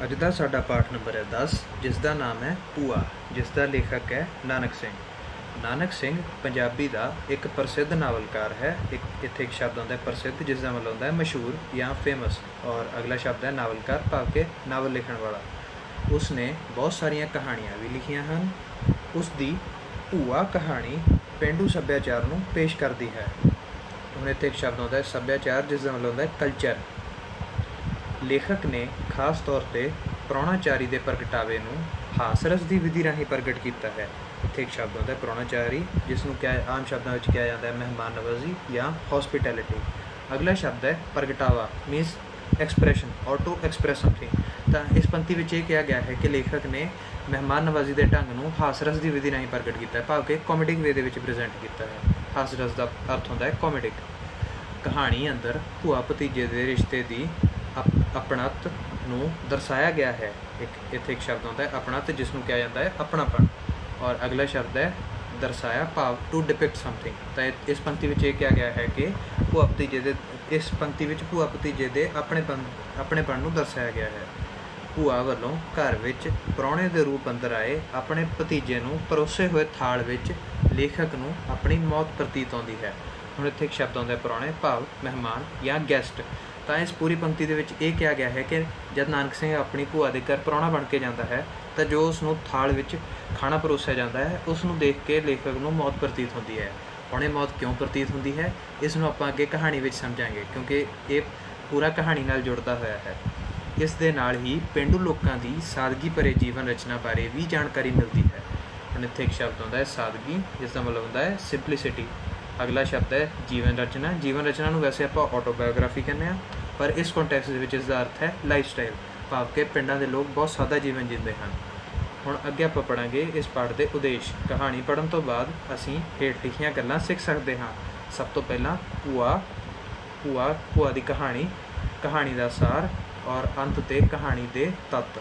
ਅੱਜ ਦਾ ਸਾਡਾ ਪਾਠ ਨੰਬਰ ਹੈ 10, ਜਿਸ ਦਾ ਨਾਮ ਹੈ ਭੂਆ, ਜਿਸ ਦਾ ਲੇਖਕ ਹੈ ਨਾਨਕ ਸਿੰਘ। ਨਾਨਕ ਸਿੰਘ ਪੰਜਾਬੀ ਦਾ ਇੱਕ ਪ੍ਰਸਿੱਧ ਨਾਵਲਕਾਰ ਹੈ। ਇੱਥੇ ਇੱਕ ਸ਼ਬਦ ਆਉਂਦਾ ਹੈ ਪ੍ਰਸਿੱਧ, ਜਿਸ ਦਾ ਮਤਲਬ ਹੁੰਦਾ ਹੈ ਮਸ਼ਹੂਰ ਜਾਂ ਫੇਮਸ, ਔਰ ਅਗਲਾ ਸ਼ਬਦ ਹੈ ਨਾਵਲਕਾਰ, ਭਾਵ ਕਿ ਨਾਵਲ ਲਿਖਣ ਵਾਲਾ। ਉਸ ਨੇ ਬਹੁਤ ਸਾਰੀਆਂ ਕਹਾਣੀਆਂ ਵੀ ਲਿਖੀਆਂ ਹਨ। ਉਸ ਦੀ ਭੂਆ ਕਹਾਣੀ ਪੇਂਡੂ ਸੱਭਿਆਚਾਰ ਨੂੰ ਪੇਸ਼ ਕਰਦੀ ਹੈ। ਹੁਣ ਇੱਥੇ ਇੱਕ ਸ਼ਬਦ ਆਉਂਦਾ ਹੈ ਸੱਭਿਆਚਾਰ, ਜਿਸ ਦਾ ਮਤਲਬ ਹੁੰਦਾ ਹੈ ਕਲਚਰ। ਲੇਖਕ ਨੇ ਖਾਸ ਤੌਰ 'ਤੇ ਪ੍ਰਾਹੁਣਾਚਾਰੀ ਦੇ ਪ੍ਰਗਟਾਵੇ ਨੂੰ ਹਾਸ ਰਸ ਦੀ ਵਿਧੀ ਰਾਹੀਂ ਪ੍ਰਗਟ ਕੀਤਾ ਹੈ। ਇੱਥੇ ਇੱਕ ਸ਼ਬਦ ਆਉਂਦਾ ਹੈ ਪ੍ਰਾਹੁਣਾਚਾਰੀ, ਜਿਸ ਨੂੰ ਆਮ ਸ਼ਬਦਾਂ ਵਿੱਚ ਕਿਹਾ ਜਾਂਦਾ ਹੈ ਮਹਿਮਾਨ ਨਵਾਜ਼ੀ ਜਾਂ ਹੌਸਪੀਟੈਲਿਟੀ। ਅਗਲਾ ਸ਼ਬਦ ਹੈ ਪ੍ਰਗਟਾਵਾ, ਮੀਨਸ ਐਕਸਪ੍ਰੈਸ਼ਨ ਔਰ ਟੂ ਐਕਸਪ੍ਰੈਸ ਸਮਥਿੰਗ। ਤਾਂ ਇਸ ਪੰਕਤੀ ਵਿੱਚ ਇਹ ਕਿਹਾ ਗਿਆ ਹੈ ਕਿ ਲੇਖਕ ਨੇ ਮਹਿਮਾਨ ਨਵਾਜ਼ੀ ਦੇ ਢੰਗ ਨੂੰ ਹਾਸ ਰਸ ਦੀ ਵਿਧੀ ਰਾਹੀਂ ਪ੍ਰਗਟ ਕੀਤਾ ਹੈ, ਭਾਵ ਕਿ ਕਾਮੇਡਿਕ ਵੇ ਦੇ ਵਿੱਚ ਪ੍ਰੈਜ਼ੈਂਟ ਕੀਤਾ ਹੈ। ਹਾਸ ਰਸ ਦਾ ਅਰਥ ਹੁੰਦਾ ਹੈ ਕਾਮੇਡਿਕ। ਕਹਾਣੀ ਅੰਦਰ ਭੂਆ ਭਤੀਜੇ ਦੇ ਰਿਸ਼ਤੇ ਦੀ ਆਪਣਤ ਨੂੰ ਦਰਸਾਇਆ ਗਿਆ ਹੈ। ਇੱਥੇ ਇੱਕ ਸ਼ਬਦ ਆਉਂਦਾ ਹੈ ਆਪਣਤ, ਜਿਸ ਨੂੰ ਕਿਹਾ ਜਾਂਦਾ ਹੈ ਆਪਣਾਪਣ। ਔਰ ਅਗਲਾ ਸ਼ਬਦ ਹੈ ਦਰਸਾਇਆ, ਭਾਵ ਟੂ ਡਿਪਿਕਟ ਸਮਥਿੰਗ। ਤਾਂ ਇਸ ਪੰਕਤੀ ਵਿੱਚ ਇਹ ਕਿਹਾ ਗਿਆ ਹੈ ਕਿ ਭੂਆ ਭਤੀਜੇ ਦੇ ਆਪਣੇਪਣ ਨੂੰ ਦਰਸਾਇਆ ਗਿਆ ਹੈ। ਭੂਆ ਵੱਲੋਂ ਘਰ ਵਿੱਚ ਪ੍ਰਾਹੁਣੇ ਦੇ ਰੂਪ ਅੰਦਰ ਆਏ ਆਪਣੇ ਭਤੀਜੇ ਨੂੰ ਪਰੋਸੇ ਹੋਏ ਥਾਲ ਵਿੱਚ ਲੇਖਕ ਨੂੰ ਆਪਣੀ ਮੌਤ ਪ੍ਰਤੀਤ ਆਉਂਦੀ ਹੈ। ਹੁਣ ਇੱਥੇ ਇੱਕ ਸ਼ਬਦ ਆਉਂਦਾ ਹੈ ਪ੍ਰਾਹੁਣੇ, ਭਾਵ ਮਹਿਮਾਨ ਜਾਂ ਗੈਸਟ। ਤਾਂ ਇਸ ਪੂਰੀ ਪੰਕਤੀ ਦੇ ਵਿੱਚ ਇਹ ਕਿਹਾ ਗਿਆ ਹੈ ਕਿ ਜਦ ਨਾਨਕ ਸਿੰਘ ਆਪਣੀ ਭੂਆ ਦੇ ਘਰ ਪ੍ਰਾਹੁਣਾ ਬਣ ਕੇ ਜਾਂਦਾ ਹੈ ਤਾਂ ਜੋ ਉਸ ਨੂੰ ਥਾਲ ਵਿੱਚ ਖਾਣਾ ਪਰੋਸਿਆ ਜਾਂਦਾ ਹੈ, ਉਸ ਨੂੰ ਦੇਖ ਕੇ ਲੇਖਕ ਨੂੰ ਮੌਤ ਪ੍ਰਤੀਤ ਹੁੰਦੀ ਹੈ। ਹੁਣ ਇਹ ਮੌਤ ਕਿਉਂ ਪ੍ਰਤੀਤ ਹੁੰਦੀ ਹੈ, ਇਸ ਨੂੰ ਆਪਾਂ ਅੱਗੇ ਕਹਾਣੀ ਵਿੱਚ ਸਮਝਾਂਗੇ, ਕਿਉਂਕਿ ਇਹ ਪੂਰਾ ਕਹਾਣੀ ਨਾਲ ਜੁੜਦਾ ਹੋਇਆ ਹੈ। ਇਸ ਦੇ ਨਾਲ ਹੀ ਪੇਂਡੂ ਲੋਕਾਂ ਦੀ ਸਾਦਗੀ ਭਰੇ ਜੀਵਨ ਰਚਨਾ ਬਾਰੇ ਵੀ ਜਾਣਕਾਰੀ ਮਿਲਦੀ ਹੈ। ਹੁਣ ਇੱਥੇ ਇੱਕ ਸ਼ਬਦ ਆਉਂਦਾ ਹੈ ਸਾਦਗੀ, ਜਿਸ ਦਾ ਮਤਲਬ ਹੁੰਦਾ ਹੈ ਸਿੰਪਲਿਸਿਟੀ। ਅਗਲਾ ਸ਼ਬਦ ਹੈ ਜੀਵਨ ਰਚਨਾ। ਜੀਵਨ ਰਚਨਾ ਨੂੰ ਵੈਸੇ ਆਪਾਂ ਆਟੋਬਾਇਓਗ੍ਰਾਫੀ ਕਹਿੰਦੇ ਹਾਂ, ਪਰ ਇਸ ਕੰਟੈਕਸਟ ਦੇ ਵਿੱਚ ਇਸ ਦਾ ਅਰਥ ਹੈ ਲਾਈਫ ਸਟਾਈਲ, ਭਾਵ ਕਿ ਪਿੰਡਾਂ ਦੇ ਲੋਕ ਬਹੁਤ ਸਾਦਾ ਜੀਵਨ ਜੀਂਦੇ ਹਨ। ਹੁਣ ਅੱਗੇ ਆਪਾਂ ਪੜ੍ਹਾਂਗੇ ਇਸ ਪਾਠ ਦੇ ਉਦੇਸ਼। ਕਹਾਣੀ ਪੜ੍ਹਨ ਤੋਂ ਬਾਅਦ ਅਸੀਂ ਹੇਠ ਲਿਖੀਆਂ ਗੱਲਾਂ ਸਿੱਖ ਸਕਦੇ ਹਾਂ। ਸਭ ਤੋਂ ਪਹਿਲਾਂ ਭੂਆ ਦੀ ਕਹਾਣੀ ਦਾ ਸਾਰ, ਔਰ ਅੰਤ 'ਤੇ ਕਹਾਣੀ ਦੇ ਤੱਤ।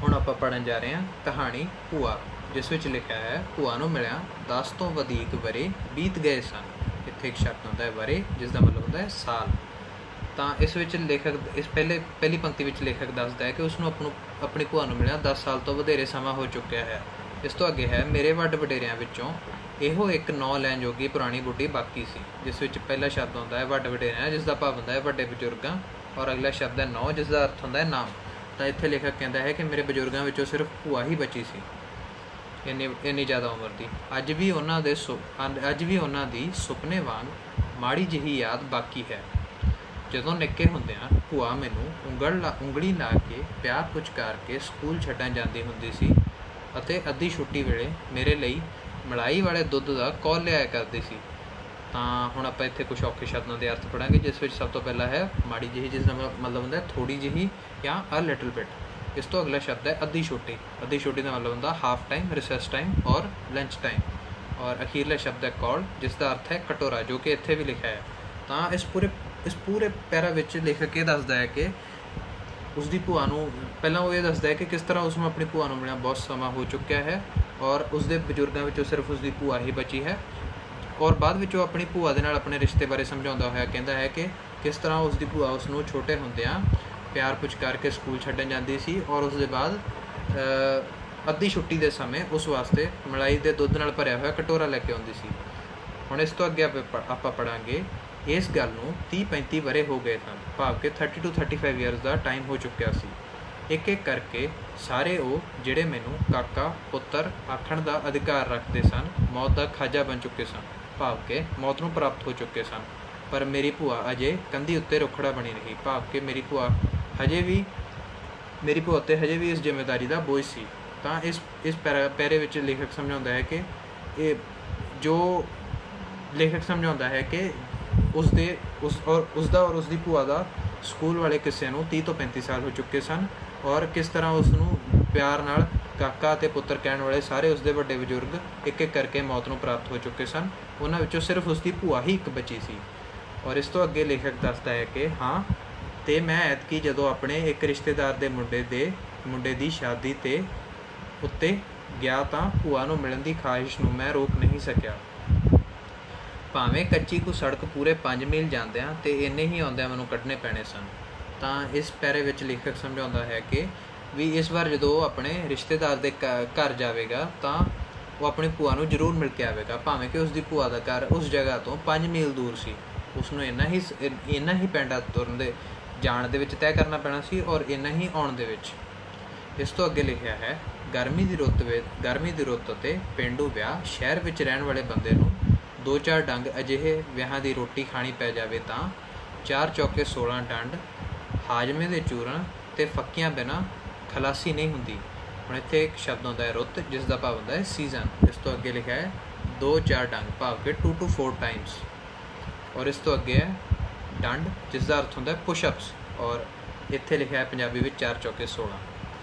ਹੁਣ ਆਪਾਂ ਪੜ੍ਹਨ ਜਾ ਰਹੇ ਹਾਂ ਕਹਾਣੀ ਭੂਆ, ਜਿਸ ਵਿੱਚ ਲਿਖਿਆ ਹੈ ਭੂਆ ਨੂੰ ਮਿਲਿਆ 10 ਤੋਂ ਵਧੇਰੇ ਵਰ੍ਹੇ ਬੀਤ ਗਏ ਸਨ। ਇੱਥੇ ਇੱਕ ਸ਼ਬਦ ਹੁੰਦਾ ਹੈ ਵਰ੍ਹੇ, ਜਿਸ ਦਾ ਮਤਲਬ ਹੁੰਦਾ ਹੈ ਸਾਲ। ਤਾਂ ਇਸ ਵਿੱਚ ਲੇਖਕ ਪਹਿਲੀ ਪੰਕਤੀ ਵਿੱਚ ਲੇਖਕ ਦੱਸਦਾ ਹੈ ਕਿ ਉਸ ਨੂੰ ਆਪਣੀ ਭੂਆ ਨੂੰ ਮਿਲਿਆ 10 ਸਾਲ ਤੋਂ ਵਧੇਰੇ ਸਮਾਂ ਹੋ ਚੁੱਕਿਆ ਹੈ। ਇਸ ਤੋਂ ਅੱਗੇ ਹੈ ਮੇਰੇ ਵੱਡ ਵਡੇਰਿਆਂ ਵਿੱਚੋਂ ਇਹੋ ਇੱਕ ਨਾਂ ਲੈਣ ਜੋਗੀ ਪੁਰਾਣੀ ਬੁੱਢੀ ਬਾਕੀ ਸੀ, ਜਿਸ ਵਿੱਚ ਪਹਿਲਾ ਸ਼ਬਦ ਹੁੰਦਾ ਹੈ ਵੱਡ ਵਡੇਰਿਆਂ, ਜਿਸ ਦਾ ਭਾਵ ਹੁੰਦਾ ਹੈ ਵੱਡੇ ਬਜ਼ੁਰਗਾਂ, ਔਰ ਅਗਲਾ ਸ਼ਬਦ ਹੈ ਨੌ, ਜਿਸ ਦਾ ਅਰਥ ਹੁੰਦਾ ਹੈ ਨਾਮ। ਤਾਂ ਇੱਥੇ ਲੇਖਕ ਕਹਿੰਦਾ ਹੈ ਕਿ ਮੇਰੇ ਬਜ਼ੁਰਗਾਂ ਵਿੱਚੋਂ ਸਿਰਫ ਭੂਆ ਹੀ ਬਚੀ ਸੀ, ਇੰਨੀ ਜ਼ਿਆਦਾ ਉਮਰ ਦੀ। ਅੱਜ ਵੀ ਉਹਨਾਂ ਦੀ ਸੁਪਨੇ ਵਾਂਗ ਮਾੜੀ ਜਿਹੀ ਯਾਦ ਬਾਕੀ ਹੈ। ਜਦੋਂ ਨਿੱਕੇ ਹੁੰਦਿਆਂ ਭੂਆ ਮੈਨੂੰ ਉਂਗਲੀ ਲਾ ਕੇ ਪਿਆਰ ਪੁਚਕਾਰ ਕੇ ਸਕੂਲ ਛੱਡਣ ਜਾਂਦੀ ਹੁੰਦੀ ਸੀ ਅਤੇ ਅੱਧੀ ਛੁੱਟੀ ਵੇਲੇ ਮੇਰੇ ਲਈ ਮਲਾਈ ਵਾਲੇ ਦੁੱਧ ਦਾ ਕੌਲ ਲਿਆਇਆ ਕਰਦੀ ਸੀ। ਤਾਂ ਹੁਣ ਆਪਾਂ ਇੱਥੇ ਕੁਛ ਔਖੇ ਸ਼ਬਦਾਂ ਦੇ ਅਰਥ ਪੜ੍ਹਾਂਗੇ, ਜਿਸ ਵਿੱਚ ਸਭ ਤੋਂ ਪਹਿਲਾਂ ਹੈ ਮਾੜੀ ਜਿਹੀ, ਜਿਸ ਦਾ ਮਤਲਬ ਹੁੰਦਾ ਥੋੜ੍ਹੀ ਜਿਹੀ ਜਾਂ ਅ ਲਿਟਲ ਬਿਟ। ਇਸ ਤੋਂ ਅਗਲਾ ਸ਼ਬਦ ਹੈ ਅੱਧੀ ਛੁੱਟੀ। ਅੱਧੀ ਛੁੱਟੀ ਦਾ ਮਤਲਬ ਹੁੰਦਾ ਹਾਫ ਟਾਈਮ, ਰਿਸੈਸ ਟਾਈਮ ਔਰ ਲੰਚ ਟਾਈਮ। ਔਰ ਅਖੀਰਲਾ ਸ਼ਬਦ ਹੈ ਕੌਲ, ਜਿਸ ਦਾ ਅਰਥ ਹੈ ਕਟੋਰਾ, ਜੋ ਕਿ ਇੱਥੇ ਵੀ ਲਿਖਿਆ ਹੈ। ਤਾਂ ਇਸ ਪੂਰੇ ਪੈਰਾ ਵਿੱਚ ਲੇਖਕ ਇਹ ਦੱਸਦਾ ਹੈ ਕਿ ਉਸਦੀ ਭੂਆ ਨੂੰ, ਪਹਿਲਾਂ ਉਹ ਇਹ ਦੱਸਦਾ ਹੈ ਕਿ ਕਿਸ ਤਰ੍ਹਾਂ ਉਸਨੂੰ ਆਪਣੀ ਭੂਆ ਨੂੰ ਮਿਲਿਆ ਬਹੁਤ ਸਮਾਂ ਹੋ ਚੁੱਕਿਆ ਹੈ, ਔਰ ਉਸਦੇ ਬਜ਼ੁਰਗਾਂ ਵਿੱਚੋਂ ਸਿਰਫ ਉਸਦੀ ਭੂਆ ਹੀ ਬਚੀ ਹੈ। ਔਰ ਬਾਅਦ ਵਿੱਚ ਉਹ ਆਪਣੀ ਭੂਆ ਦੇ ਨਾਲ ਆਪਣੇ ਰਿਸ਼ਤੇ ਬਾਰੇ ਸਮਝਾਉਂਦਾ ਹੋਇਆ ਕਹਿੰਦਾ ਹੈ ਕਿ ਕਿਸ ਤਰ੍ਹਾਂ ਉਸਦੀ ਭੂਆ ਉਸਨੂੰ ਛੋਟੇ ਹੁੰਦਿਆਂ ਪਿਆਰ ਪੁਚਕਾਰ ਕੇ ਸਕੂਲ ਛੱਡਣ ਜਾਂਦੀ ਸੀ, ਔਰ ਉਸ ਦੇ ਬਾਅਦ ਅੱਧੀ ਛੁੱਟੀ ਦੇ ਸਮੇਂ ਉਸ ਵਾਸਤੇ ਮਲਾਈ ਦੇ ਦੁੱਧ ਨਾਲ ਭਰਿਆ ਹੋਇਆ ਕਟੋਰਾ ਲੈ ਕੇ ਆਉਂਦੀ ਸੀ। ਹੁਣ ਇਸ ਤੋਂ ਅੱਗੇ ਆਪਾਂ ਪੜ੍ਹਾਂਗੇ ਇਸ ਗੱਲ ਨੂੰ 30-35 ਵਰ੍ਹੇ ਹੋ ਗਏ ਸਨ, ਭਾਵ ਕਿ 30 to 35 ਈਅਰਸ ਦਾ ਟਾਈਮ ਹੋ ਚੁੱਕਿਆ ਸੀ। ਇੱਕ ਇੱਕ ਕਰਕੇ ਸਾਰੇ ਉਹ ਜਿਹੜੇ ਮੈਨੂੰ ਕਾਕਾ ਪੁੱਤਰ ਆਖਣ ਦਾ ਅਧਿਕਾਰ ਰੱਖਦੇ ਸਨ ਮੌਤ ਦਾ ਖਾਜਾ ਬਣ ਚੁੱਕੇ ਸਨ, ਭਾਵ ਕਿ ਮੌਤ ਨੂੰ ਪ੍ਰਾਪਤ ਹੋ ਚੁੱਕੇ ਸਨ। ਪਰ ਮੇਰੀ ਭੂਆ ਅਜੇ ਕੰਧੀ ਉੱਤੇ ਰੁੱਖੜਾ ਬਣੀ ਰਹੀ, ਭਾਵ ਕਿ ਮੇਰੀ ਭੂਆ ਉੱਤੇ ਹਜੇ ਵੀ ਇਸ ਜ਼ਿੰਮੇਵਾਰੀ ਦਾ ਬੋਝ ਸੀ। ਤਾਂ ਇਸ ਪੈਰੇ ਵਿੱਚ ਲੇਖਕ ਸਮਝਾਉਂਦਾ ਹੈ ਕਿ ਉਸਦਾ ਔਰ ਉਸਦੀ ਭੂਆ ਦਾ ਸਕੂਲ ਵਾਲੇ ਕਿੱਸੇ ਨੂੰ 30 ਤੋਂ 35 ਸਾਲ ਹੋ ਚੁੱਕੇ ਸਨ, ਔਰ ਕਿਸ ਤਰ੍ਹਾਂ ਉਸਨੂੰ ਪਿਆਰ ਨਾਲ ਕਾਕਾ ਅਤੇ ਪੁੱਤਰ ਕਹਿਣ ਵਾਲੇ ਸਾਰੇ ਉਸਦੇ ਵੱਡੇ ਬਜ਼ੁਰਗ ਇੱਕ ਇੱਕ ਕਰਕੇ ਮੌਤ ਨੂੰ ਪ੍ਰਾਪਤ ਹੋ ਚੁੱਕੇ ਸਨ। ਉਹਨਾਂ ਵਿੱਚੋਂ ਸਿਰਫ ਉਸਦੀ ਭੂਆ ਹੀ ਇੱਕ ਬਚੀ ਸੀ। ਔਰ ਇਸ ਤੋਂ ਅੱਗੇ ਲੇਖਕ ਦੱਸਦਾ ਹੈ ਕਿ ਹਾਂ, ਅਤੇ ਮੈਂ ਐਤਕੀ ਜਦੋਂ ਆਪਣੇ ਇੱਕ ਰਿਸ਼ਤੇਦਾਰ ਦੇ ਮੁੰਡੇ ਦੀ ਸ਼ਾਦੀ ਉੱਤੇ ਗਿਆ ਤਾਂ ਭੂਆ ਨੂੰ ਮਿਲਣ ਦੀ ਖਾਹਿਸ਼ ਨੂੰ ਮੈਂ ਰੋਕ ਨਹੀਂ ਸਕਿਆ। ਭਾਵੇਂ ਕੱਚੀ ਕੁ ਸੜਕ ਪੂਰੇ 5 ਮੀਲ ਜਾਂਦਿਆਂ ਅਤੇ ਇੰਨੇ ਹੀ ਆਉਂਦਿਆਂ ਮੈਨੂੰ ਕੱਢਣੇ ਪੈਣੇ ਸਨ। ਤਾਂ ਇਸ ਪੈਰੇ ਵਿੱਚ ਲੇਖਕ ਸਮਝਾਉਂਦਾ ਹੈ ਕਿ ਵੀ ਇਸ ਵਾਰ ਜਦੋਂ ਉਹ ਆਪਣੇ ਰਿਸ਼ਤੇਦਾਰ ਦੇ ਘਰ ਜਾਵੇਗਾ ਤਾਂ ਉਹ ਆਪਣੀ ਭੂਆ ਨੂੰ ਜ਼ਰੂਰ ਮਿਲ ਕੇ ਆਵੇਗਾ, ਭਾਵੇਂ ਕਿ ਉਸਦੀ ਭੂਆ ਦਾ ਘਰ ਉਸ ਜਗ੍ਹਾ ਤੋਂ 5 ਮੀਲ ਦੂਰ ਸੀ। ਉਸਨੂੰ ਇੰਨਾ ਹੀ ਪੈਂਡਾ ਤੁਰਨ ਦੇ ਜਾਣ ਦੇ ਵਿੱਚ ਤੈਅ ਕਰਨਾ ਪੈਣਾ ਸੀ ਔਰ ਇੰਨਾ ਹੀ ਆਉਣ ਦੇ ਵਿੱਚ। ਇਸ ਤੋਂ ਅੱਗੇ ਲਿਖਿਆ ਹੈ, ਗਰਮੀ ਦੀ ਰੁੱਤ ਅਤੇ ਪੇਂਡੂ ਵਿਆਹ। ਸ਼ਹਿਰ ਵਿੱਚ ਰਹਿਣ ਵਾਲੇ ਬੰਦੇ ਨੂੰ 2-4 ਡੰਗ ਅਜਿਹੇ ਵਿਆਹਾਂ ਦੀ ਰੋਟੀ ਖਾਣੀ ਪੈ ਜਾਵੇ ਤਾਂ 4 ਚੌਕੇ 16 ਡੰਡ ਹਾਜ਼ਮੇ ਦੇ ਚੂਰਨ ਅਤੇ ਫੱਕੀਆਂ ਬਿਨਾਂ ਖਲਾਸੀ ਨਹੀਂ ਹੁੰਦੀ। ਹੁਣ ਇੱਥੇ ਇੱਕ ਸ਼ਬਦ ਹੁੰਦਾ ਹੈ ਰੁੱਤ, ਜਿਸ ਦਾ ਭਾਵ ਹੁੰਦਾ ਹੈ ਸੀਜ਼ਨ। ਇਸ ਤੋਂ ਅੱਗੇ ਲਿਖਿਆ ਹੈ 2-4 ਡੰਗ, ਭਾਵ ਕਿ 2 to 4 ਟਾਈਮਸ। ਔਰ ਇਸ ਤੋਂ ਅੱਗੇ ਹੈ ਡੰਡ, ਜਿਸ ਦਾ ਅਰਥ ਹੁੰਦਾ ਹੈ ਪੁਸ਼ਅਪਸ, ਔਰ ਇੱਥੇ ਲਿਖਿਆ ਹੈ ਪੰਜਾਬੀ ਵਿੱਚ 4 ਚੌਕੇ 16।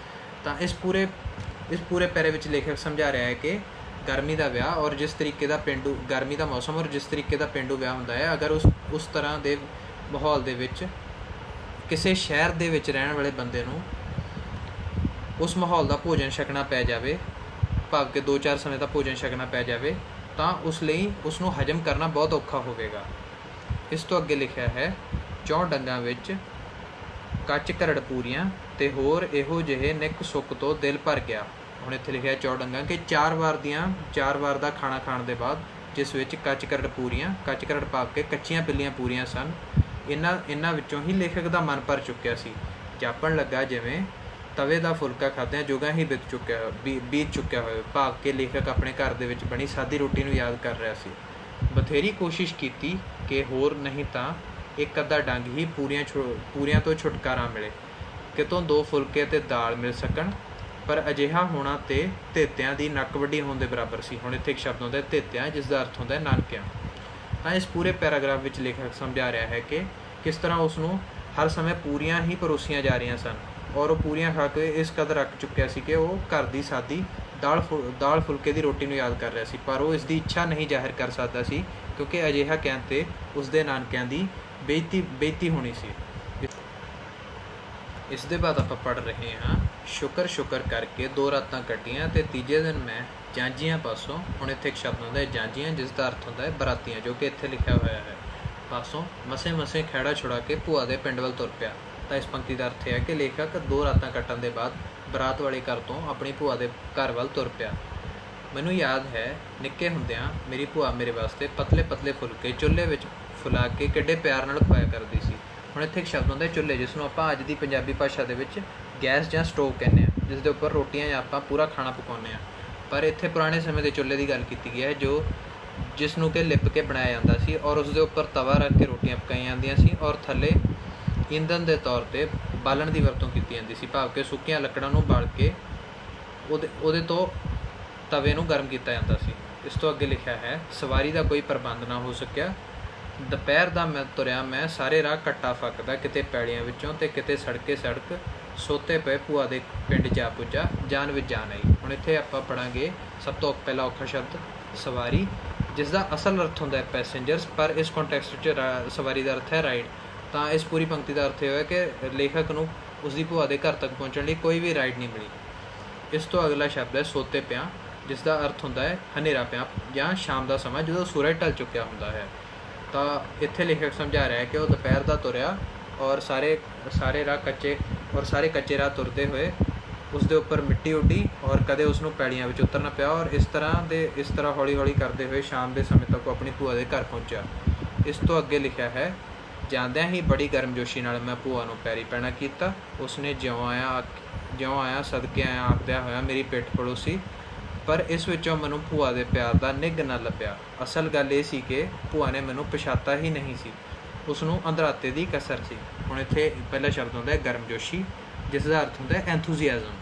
ਤਾਂ ਇਸ ਪੂਰੇ ਪੈਰੇ ਵਿੱਚ ਲੇਖਕ ਸਮਝਾ ਰਿਹਾ ਹੈ ਕਿ ਗਰਮੀ ਦਾ ਵਿਆਹ ਔਰ ਜਿਸ ਤਰੀਕੇ ਦਾ ਗਰਮੀ ਦਾ ਮੌਸਮ ਔਰ ਜਿਸ ਤਰੀਕੇ ਦਾ ਪੇਂਡੂ ਵਿਆਹ ਹੁੰਦਾ ਹੈ, ਅਗਰ ਉਸ ਤਰ੍ਹਾਂ ਦੇ ਮਾਹੌਲ ਦੇ ਵਿੱਚ ਕਿਸੇ ਸ਼ਹਿਰ ਦੇ ਵਿੱਚ ਰਹਿਣ ਵਾਲੇ ਬੰਦੇ ਨੂੰ ਉਸ ਮਾਹੌਲ ਦਾ ਭੋਜਨ ਛਕਣਾ ਪੈ ਜਾਵੇ, ਭਾਵ ਕਿ 2-4 ਸਮੇਂ ਦਾ ਭੋਜਨ ਛਕਣਾ ਪੈ ਜਾਵੇ, ਤਾਂ ਉਸ ਲਈ ਉਸ ਨੂੰ ਹਜਮ ਕਰਨਾ ਬਹੁਤ ਔਖਾ ਹੋਵੇਗਾ। ਇਸ ਤੋਂ ਅੱਗੇ ਲਿਖਿਆ ਹੈ 4 ਡੰਗਾਂ ਵਿੱਚ ਕੱਚ ਘਰੜ ਪੂਰੀਆਂ ਅਤੇ ਹੋਰ ਇਹੋ ਜਿਹੇ ਨਿੱਕ ਸੁੱਕ ਤੋਂ ਦਿਲ ਭਰ ਗਿਆ। ਹੁਣ ਇੱਥੇ ਲਿਖਿਆ 4 ਡੰਗਾਂ ਕਿ 4 ਵਾਰ ਦਾ ਖਾਣਾ ਖਾਣ ਦੇ ਬਾਅਦ, ਜਿਸ ਵਿੱਚ ਕੱਚ ਘਰੜ ਭਾਵ ਕੇ ਕੱਚੀਆਂ ਪਿੱਲੀਆਂ ਪੂਰੀਆਂ ਸਨ, ਇਹਨਾਂ ਵਿੱਚੋਂ ਹੀ ਲੇਖਕ ਦਾ ਮਨ ਭਰ ਚੁੱਕਿਆ ਸੀ। ਜਾਪਣ ਲੱਗਾ ਜਿਵੇਂ ਤਵੇ ਦਾ ਫੁਲਕਾ ਖਾਦਿਆਂ ਜੁਗਾਂ ਹੀ ਬੀਤ ਚੁੱਕਿਆ ਹੋਵੇ, ਭਾਵ ਕਿ ਲੇਖਕ ਆਪਣੇ ਘਰ ਦੇ ਵਿੱਚ ਬਣੀ ਸਾਦੀ ਰੋਟੀ ਨੂੰ ਯਾਦ ਕਰ ਰਿਹਾ ਸੀ। ਬਥੇਰੀ ਕੋਸ਼ਿਸ਼ ਕੀਤੀ ਕਿ ਹੋਰ ਨਹੀਂ ਤਾਂ ਇੱਕ ਅੱਧਾ ਡੰਗ ਹੀ ਪੂਰੀਆਂ ਤੋਂ ਛੁਟਕਾਰਾ ਮਿਲੇ, ਕਿਤੋਂ 2 ਫੁਲਕੇ ਅਤੇ ਦਾਲ ਮਿਲ ਸਕਣ, ਪਰ ਅਜਿਹਾ ਹੋਣਾ ਤੇ ਧੇਤਿਆਂ ਦੀ ਨੱਕ ਵੱਡੀ ਹੋਣ ਦੇ ਬਰਾਬਰ ਸੀ। ਹੁਣ ਇੱਥੇ ਇੱਕ ਸ਼ਬਦ ਹੁੰਦਾ ਧੇਤਿਆਂ, ਜਿਸ ਦਾ ਅਰਥ ਹੁੰਦਾ ਹੈ ਨਾਨਕਿਆਂ। ਤਾਂ ਇਸ ਪੂਰੇ ਪੈਰਾਗ੍ਰਾਫ ਵਿੱਚ ਲੇਖਕ ਸਮਝਾ ਰਿਹਾ ਹੈ ਕਿ ਕਿਸ ਤਰ੍ਹਾਂ ਉਸ ਨੂੰ ਹਰ ਸਮੇਂ ਪੂਰੀਆਂ ਹੀ ਪਰੋਸੀਆਂ ਜਾ ਰਹੀਆਂ ਸਨ ਔਰ ਉਹ ਪੂਰੀਆਂ ਖਾ ਕੇ ਇਸ ਕਦਰ ਅੱਕ ਚੁੱਕਿਆ ਸੀ ਕਿ ਉਹ ਘਰ ਦੀ ਸਾਦੀ ਦਾਲ ਫੁਲਕੇ ਦੀ ਰੋਟੀ ਨੂੰ ਯਾਦ ਕਰ ਰਿਹਾ ਸੀ, ਪਰ ਉਹ ਇਸ ਦੀ ਇੱਛਾ ਨਹੀਂ ਜ਼ਾਹਿਰ ਕਰ ਸਕਦਾ ਸੀ ਕਿਉਂਕਿ ਅਜਿਹਾ ਕਹਿਣ 'ਤੇ ਉਸ ਦੇ ਨਾਨਕਿਆਂ ਦੀ ਬੇਇੱਜ਼ਤੀ ਹੋਣੀ ਸੀ। ਇਸ ਦੇ ਬਾਅਦ ਆਪਾਂ ਪੜ੍ਹ ਰਹੇ ਹਾਂ, ਸ਼ੁਕਰ ਕਰਕੇ 2 ਰਾਤਾਂ ਕੱਟੀਆਂ ਅਤੇ ਤੀਜੇ ਦਿਨ ਮੈਂ ਜਾਂਝੀਆਂ ਪਾਸੋਂ। ਹੁਣ ਇੱਥੇ ਇੱਕ ਸ਼ਬਦ ਹੁੰਦਾ ਹੈ ਜਾਂਝੀਆਂ, ਜਿਸ ਦਾ ਅਰਥ ਹੁੰਦਾ ਹੈ ਬਰਾਤੀਆਂ, ਜੋ ਕਿ ਇੱਥੇ ਲਿਖਿਆ ਹੋਇਆ ਹੈ ਪਾਸੋਂ ਮਸੇ ਖਹਿੜਾ ਛੁਡਾ ਕੇ ਭੂਆ ਦੇ ਪਿੰਡ ਵੱਲ ਤੁਰ ਪਿਆ। ਤਾਂ ਇਸ ਪੰਕਤੀ ਦਾ ਅਰਥ ਹੈ ਕਿ ਲੇਖਕ 2 ਰਾਤਾਂ ਕੱਟਣ ਦੇ ਬਾਅਦ ਬਰਾਤ ਵਾਲੇ ਘਰ ਤੋਂ ਆਪਣੀ ਭੂਆ ਦੇ ਘਰ ਵੱਲ ਤੁਰ ਪਿਆ। ਮੈਨੂੰ ਯਾਦ ਹੈ ਨਿੱਕੇ ਹੁੰਦਿਆਂ ਮੇਰੀ ਭੂਆ ਮੇਰੇ ਵਾਸਤੇ ਪਤਲੇ ਫੁਲਕੇ ਚੁੱਲ੍ਹੇ ਵਿੱਚ ਫੁਲਾ ਕੇ ਕਿੱਡੇ ਪਿਆਰ ਨਾਲ ਖਵਾਇਆ ਕਰਦੀ ਸੀ। ਹੁਣ ਇੱਥੇ ਇੱਕ ਸ਼ਬਦ ਹੁੰਦਾ ਚੁੱਲ੍ਹੇ, ਜਿਸ ਨੂੰ ਆਪਾਂ ਅੱਜ ਦੀ ਪੰਜਾਬੀ ਭਾਸ਼ਾ ਦੇ ਵਿੱਚ ਗੈਸ ਜਾਂ ਸਟੋਵ ਕਹਿੰਦੇ ਹਾਂ, ਜਿਸ ਦੇ ਉੱਪਰ ਰੋਟੀਆਂ ਜਾਂ ਆਪਾਂ ਪੂਰਾ ਖਾਣਾ ਪਕਾਉਂਦੇ ਹਾਂ। ਪਰ ਇੱਥੇ ਪੁਰਾਣੇ ਸਮੇਂ ਦੇ ਚੁੱਲ੍ਹੇ ਦੀ ਗੱਲ ਕੀਤੀ ਗਈ ਹੈ, ਜਿਸ ਨੂੰ ਕਿ ਲਿਪ ਕੇ ਬਣਾਇਆ ਜਾਂਦਾ ਸੀ ਔਰ ਉਸ ਦੇ ਉੱਪਰ ਤਵਾ ਰੱਖ ਕੇ ਰੋਟੀਆਂ ਪਕਾਈਆਂ ਜਾਂਦੀਆਂ ਸੀ ਔਰ ਥੱਲੇ ਈਂਧਨ ਦੇ ਤੌਰ 'ਤੇ ਬਾਲਣ ਦੀ ਵਰਤੋਂ ਕੀਤੀ ਜਾਂਦੀ ਸੀ, ਭਾਵ ਕਿ ਸੁੱਕੀਆਂ ਲੱਕੜਾਂ ਨੂੰ ਬਾਲ ਕੇ ਉਹਦੇ ਤੋਂ ਤਵੇ ਨੂੰ ਗਰਮ ਕੀਤਾ ਜਾਂਦਾ ਸੀ। ਇਸ ਤੋਂ ਅੱਗੇ ਲਿਖਿਆ ਹੈ, ਸਵਾਰੀ ਦਾ ਕੋਈ ਪ੍ਰਬੰਧ ਨਾ ਹੋ ਸਕਿਆ। ਦੁਪਹਿਰ ਦਾ ਮੈਂ ਤੁਰਿਆ, ਮੈਂ ਸਾਰੇ ਰਾਹ ਕੱਟਾ ਫੱਕਦਾ, ਕਿਤੇ ਪੈੜੀਆਂ ਵਿੱਚੋਂ ਅਤੇ ਕਿਤੇ ਸੜਕ ਸੋਤੇ ਪਏ ਭੂਆ ਦੇ ਪਿੰਡ ਜਾ ਪੁੱਜਾ, ਜਾਨ ਵਿੱਚ ਜਾਨ ਆਈ। ਹੁਣ ਇੱਥੇ ਆਪਾਂ ਪੜ੍ਹਾਂਗੇ ਸਭ ਤੋਂ ਪਹਿਲਾ ਔਖਾ ਸ਼ਬਦ ਸਵਾਰੀ, ਜਿਸ ਦਾ ਅਸਲ ਅਰਥ ਹੁੰਦਾ ਹੈ ਪੈਸੇਂਜਰਸ, ਪਰ ਇਸ ਕੰਟੈਕਸਟ 'ਚ ਸਵਾਰੀ ਦਾ ਅਰਥ ਹੈ ਰਾਈਡ। ਤਾਂ ਇਸ ਪੂਰੀ ਪੰਕਤੀ ਦਾ ਅਰਥ ਇਹ ਹੋਇਆ ਕਿ ਲੇਖਕ ਨੂੰ ਉਸਦੀ ਭੂਆ ਦੇ ਘਰ ਤੱਕ ਪਹੁੰਚਣ ਲਈ ਕੋਈ ਵੀ ਰਾਈਡ ਨਹੀਂ ਮਿਲੀ। ਇਸ ਤੋਂ ਅਗਲਾ ਸ਼ਬਦ ਹੈ ਸੋਤੇ ਪਿਆ, ਜਿਸ ਦਾ ਅਰਥ ਹੁੰਦਾ ਹੈ ਹਨੇਰਾ ਪਿਆ ਜਾਂ ਸ਼ਾਮ ਦਾ ਸਮਾਂ ਜਦੋਂ ਸੂਰਜ ਢਲ ਚੁੱਕਿਆ ਹੁੰਦਾ ਹੈ। ਤਾਂ ਇੱਥੇ ਲੇਖਕ ਸਮਝਾ ਰਿਹਾ ਹੈ ਕਿ ਉਹ ਦੁਪਹਿਰ ਦਾ ਤੁਰਿਆ ਔਰ ਸਾਰੇ ਰਾਹ ਕੱਚੇ ਰਾਹ ਤੁਰਦੇ ਹੋਏ ਉਸ ਦੇ ਉੱਪਰ ਮਿੱਟੀ ਉੱਡੀ ਔਰ ਕਦੇ ਉਸ ਨੂੰ ਪੈੜੀਆਂ ਵਿੱਚ ਉਤਰਨਾ ਪਿਆ ਔਰ ਇਸ ਤਰ੍ਹਾਂ ਹੌਲੀ ਕਰਦੇ ਹੋਏ ਸ਼ਾਮ ਦੇ ਸਮੇਂ ਤੱਕ ਉਹ ਆਪਣੀ ਭੂਆ ਦੇ ਘਰ ਪਹੁੰਚਿਆ। ਇਸ ਤੋਂ ਅੱਗੇ ਲਿਖਿਆ ਹੈ, ਜਾਂਦਿਆਂ ਹੀ ਬੜੀ ਗਰਮਜੋਸ਼ੀ ਨਾਲ ਮੈਂ ਭੂਆ ਨੂੰ ਪੈਰੀ ਪੈਣਾ ਕੀਤਾ। ਉਸਨੇ ਜਿਉਂ ਆਇਆ ਸਦਕੇ ਆਇਆ ਆਖਦਿਆਂ ਹੋਇਆ ਮੇਰੀ ਪਿੱਠ ਪੜੋਸੀ, ਪਰ ਇਸ ਵਿੱਚੋਂ ਮੈਨੂੰ ਭੂਆ ਦੇ ਪਿਆਰ ਦਾ ਨਿੱਘ ਨਾ ਲੱਭਿਆ। ਅਸਲ ਗੱਲ ਇਹ ਸੀ ਕਿ ਭੂਆ ਨੇ ਮੈਨੂੰ ਪਛਾਤਾ ਹੀ ਨਹੀਂ ਸੀ, ਉਸ ਨੂੰ ਅੰਦਰਾਤੇ ਦੀ ਕਸਰ ਸੀ। ਹੁਣ ਇੱਥੇ ਪਹਿਲਾ ਸ਼ਬਦ ਹੁੰਦਾ ਹੈ ਗਰਮਜੋਸ਼ੀ, ਜਿਸ ਦਾ ਅਰਥ ਹੁੰਦਾ ਹੈ ਐਂਥੂਜ਼ੀਆਜ਼ਮ।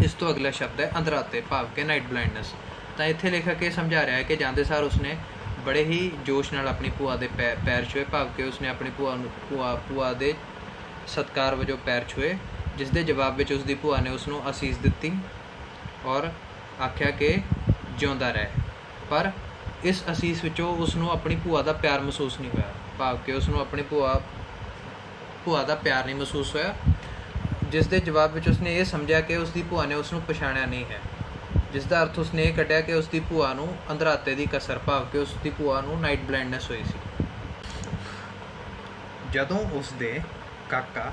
ਇਸ ਤੋਂ ਅਗਲਾ ਸ਼ਬਦ ਹੈ ਅੰਦਰਾਤੇ, ਭਾਵ ਕਿ ਨਾਈਟ ਬਲਾਈਂਡਨੈਸ। ਤਾਂ ਇੱਥੇ ਲੇਖਕ ਇਹ ਸਮਝਾ ਰਿਹਾ ਹੈ ਕਿ ਜਾਂਦੇ ਸਾਰ ਉਸਨੇ ਬੜੇ ਹੀ ਜੋਸ਼ ਨਾਲ ਆਪਣੀ ਭੂਆ ਦੇ ਪੈਰ ਛੂਏ, ਭਾਵ ਕਿ ਉਸਨੇ ਆਪਣੀ ਭੂਆ ਦੇ ਸਤਿਕਾਰ ਵਜੋਂ ਪੈਰ ਛੂਏ, ਜਿਸ ਦੇ ਜਵਾਬ ਵਿੱਚ ਉਸਦੀ ਭੂਆ ਨੇ ਉਸਨੂੰ ਅਸੀਸ ਦਿੱਤੀ ਔਰ ਆਖਿਆ ਕਿ ਜਿਉਂਦਾ ਰਹਿ। ਪਰ ਇਸ ਅਸੀਸ ਵਿੱਚੋਂ ਉਸਨੂੰ ਆਪਣੀ ਭੂਆ ਦਾ ਪਿਆਰ ਮਹਿਸੂਸ ਨਹੀਂ ਹੋਇਆ, ਭਾਵ ਕਿ ਉਸਨੂੰ ਆਪਣੀ ਭੂਆ ਦਾ ਪਿਆਰ ਨਹੀਂ ਮਹਿਸੂਸ ਹੋਇਆ, ਜਿਸ ਦੇ ਜਵਾਬ ਵਿੱਚ ਉਸਨੇ ਇਹ ਸਮਝਿਆ ਕਿ ਉਸਦੀ ਭੂਆ ਨੇ ਉਸਨੂੰ ਪਛਾਣਿਆ ਨਹੀਂ ਹੈ, ਜਿਸ ਦਾ ਅਰਥ ਉਸਨੇ ਇਹ ਕੱਢਿਆ ਕਿ ਉਸਦੀ ਭੂਆ ਨੂੰ ਅੰਦਰਾਤੇ ਦੀ ਕਸਰ, ਭਾਵ ਕਿ ਉਸਦੀ ਭੂਆ ਨੂੰ ਨਾਈਟ ਬਲਾਈਂਡਨੈਸ ਹੋਈ ਸੀ। ਜਦੋਂ ਉਸਦੇ ਕਾਕਾ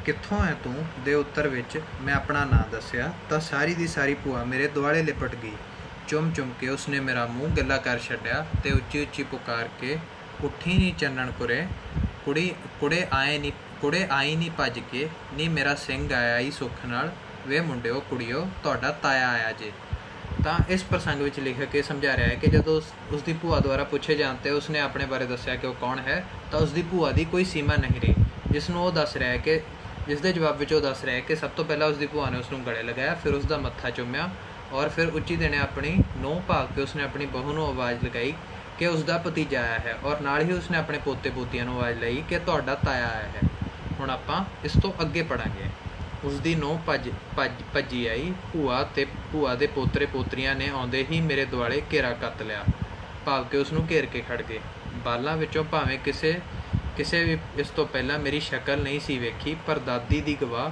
ਕਿੱਥੋਂ ਹੈ ਤੂੰ ਦੇ ਉੱਤਰ ਵਿੱਚ ਮੈਂ ਆਪਣਾ ਨਾਂ ਦੱਸਿਆ ਤਾਂ ਸਾਰੀ ਦੀ ਸਾਰੀ ਭੂਆ ਮੇਰੇ ਦੁਆਲੇ ਲਿਪਟ ਗਈ। ਚੁੰਮ ਚੁੰਮ ਕੇ ਉਸਨੇ ਮੇਰਾ ਮੂੰਹ ਗਿੱਲਾ ਕਰ ਛੱਡਿਆ ਅਤੇ ਉੱਚੀ ਉੱਚੀ ਪੁਕਾਰ ਕੇ, ਉੱਠੀ ਨੀ ਚੰਨਣ ਕੁਰੇ, ਕੁੜੇ ਆਈ ਨੀ ਭੱਜ ਕੇ, ਨੀ ਮੇਰਾ ਸਿੰਘ ਆਇਆ ਈ ਸੁੱਖ ਨਾਲ, ਵੇ ਮੁੰਡਿਓ ਕੁੜੀਓ ਤੁਹਾਡਾ ਤਾਇਆ ਆਇਆ ਜੇ। ਤਾਂ ਇਸ ਪ੍ਰਸੰਗ ਵਿੱਚ ਲੇਖਕ ਇਹ ਸਮਝਾ ਰਿਹਾ ਹੈ ਕਿ ਜਦੋਂ ਉਸਦੀ ਭੂਆ ਦੁਆਰਾ ਪੁੱਛੇ ਜਾਣ 'ਤੇ ਉਸਨੇ ਆਪਣੇ ਬਾਰੇ ਦੱਸਿਆ ਕਿ ਉਹ ਕੌਣ ਹੈ, ਤਾਂ ਉਸਦੀ ਭੂਆ ਦੀ ਕੋਈ ਸੀਮਾ ਨਹੀਂ ਰਹੀ, ਜਿਸ ਨੂੰ ਉਹ ਦੱਸ ਰਿਹਾ ਹੈ ਕਿ ਜਿਸ ਦੇ ਜਵਾਬ ਵਿੱਚ ਉਹ ਦੱਸ ਰਿਹਾ ਹੈ ਕਿ ਸਭ ਤੋਂ ਪਹਿਲਾਂ ਉਸਦੀ ਭੂਆ ਨੇ ਉਸਨੂੰ ਗਲੇ ਲਗਾਇਆ, ਫਿਰ ਉਸਦਾ ਮੱਥਾ ਚੁੰਮਿਆ ਔਰ ਫਿਰ ਉੱਚੀ ਦੇਣੇ ਆਪਣੀ ਨੂੰਹ ਭਾਗ ਕੇ ਉਸਨੇ ਆਪਣੀ ਬਹੂ ਨੂੰ ਆਵਾਜ਼ ਲਗਾਈ ਕਿ ਉਸਦਾ ਭਤੀਜਾ ਆਇਆ ਹੈ, ਔਰ ਨਾਲ ਹੀ ਉਸਨੇ ਆਪਣੇ ਪੋਤੇ ਪੋਤੀਆਂ ਨੂੰ ਆਵਾਜ਼ ਲਈ ਕਿ ਤੁਹਾਡਾ ਤਾਇਆ ਆਇਆ ਹੈ। ਹੁਣ ਆਪਾਂ ਇਸ ਤੋਂ ਅੱਗੇ ਪੜ੍ਹਾਂਗੇ। ਉਸਦੀ ਨੂੰਹ ਭੱਜੀ ਆਈ, ਭੂਆ ਦੇ ਪੋਤਰੇ ਪੋਤਰੀਆਂ ਨੇ ਆਉਂਦੇ ਹੀ ਮੇਰੇ ਦੁਆਲੇ ਘੇਰਾ ਕੱਤ ਲਿਆ, ਭਾਵ ਕਿ ਉਸਨੂੰ ਘੇਰ ਕੇ ਖੜ੍ਹ ਗਏ। ਬਾਲਾਂ ਵਿੱਚੋਂ ਭਾਵੇਂ ਕਿਸੇ ਵੀ ਇਸ ਤੋਂ ਪਹਿਲਾਂ ਮੇਰੀ ਸ਼ਕਲ ਨਹੀਂ ਸੀ ਵੇਖੀ, ਪਰ ਦਾਦੀ ਦੀ ਗਵਾਹ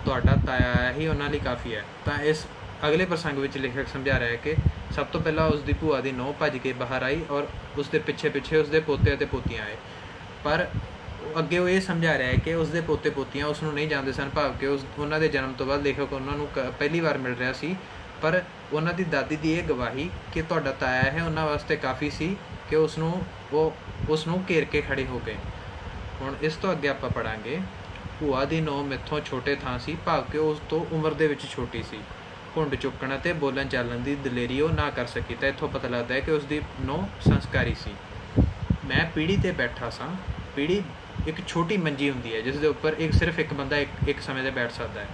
ਤੁਹਾਡਾ ਤਾਇਆ ਆਇਆ ਹੀ ਉਹਨਾਂ ਲਈ ਕਾਫੀ ਹੈ। ਤਾਂ ਇਸ ਅਗਲੇ ਪ੍ਰਸੰਗ ਵਿੱਚ ਲੇਖਕ ਸਮਝਾ ਰਿਹਾ ਹੈ ਕਿ ਸਭ ਤੋਂ ਪਹਿਲਾਂ ਉਸਦੀ ਭੂਆ ਦੀ ਨੂੰਹ ਭੱਜ ਕੇ ਬਾਹਰ ਆਈ ਔਰ ਉਸਦੇ ਪਿੱਛੇ ਪਿੱਛੇ ਉਸਦੇ ਪੋਤੇ ਅਤੇ ਪੋਤੀਆਂ ਆਏ, ਪਰ ਅੱਗੇ ਉਹ ਇਹ ਸਮਝਾ ਰਿਹਾ ਹੈ ਕਿ ਉਸਦੇ ਪੋਤੇ ਪੋਤੀਆਂ ਉਸਨੂੰ ਨਹੀਂ ਜਾਣਦੇ ਸਨ, ਭਾਵ ਕਿ ਉਹਨਾਂ ਦੇ ਜਨਮ ਤੋਂ ਬਾਅਦ ਲੇਖਕ ਉਹਨਾਂ ਨੂੰ ਪਹਿਲੀ ਵਾਰ ਮਿਲ ਰਿਹਾ ਸੀ, ਪਰ ਉਹਨਾਂ ਦੀ ਦਾਦੀ ਦੀ ਇਹ ਗਵਾਹੀ ਕਿ ਤੁਹਾਡਾ ਤਾਇਆ ਹੈ ਉਹਨਾਂ ਵਾਸਤੇ ਕਾਫੀ ਸੀ ਕਿ ਉਸ ਨੂੰ ਘੇਰ ਕੇ ਖੜੇ ਹੋ ਗਏ। ਹੁਣ ਇਸ ਤੋਂ ਅੱਗੇ ਆਪਾਂ ਪੜ੍ਹਾਂਗੇ। ਭੂਆ ਦੀ ਨੂੰਹ ਮੈਥੋਂ ਛੋਟੇ ਥਾਂ ਸੀ, ਭਾਵ ਕਿ ਉਸ ਤੋਂ ਉਮਰ ਦੇ ਵਿੱਚ ਛੋਟੀ ਸੀ। ਘੁੰਡ ਚੁੱਕਣ ਅਤੇ ਬੋਲਣ ਚਾਲਣ ਦੀ ਦਲੇਰੀ ਉਹ ਨਾ ਕਰ ਸਕੀ, ਤਾਂ ਇੱਥੋਂ ਪਤਾ ਲੱਗਦਾ ਹੈ ਕਿ ਉਸਦੀ ਨੂੰਹ ਸੰਸਕਾਰੀ ਸੀ। ਮੈਂ ਪੀੜ੍ਹੀ 'ਤੇ ਬੈਠਾ ਸਾਂ। ਪੀੜ੍ਹੀ ਇੱਕ ਛੋਟੀ ਮੰਜੀ ਹੁੰਦੀ ਹੈ ਜਿਸ ਦੇ ਉੱਪਰ ਸਿਰਫ ਇੱਕ ਬੰਦਾ ਇੱਕ ਸਮੇਂ 'ਤੇ ਬੈਠ ਸਕਦਾ ਹੈ।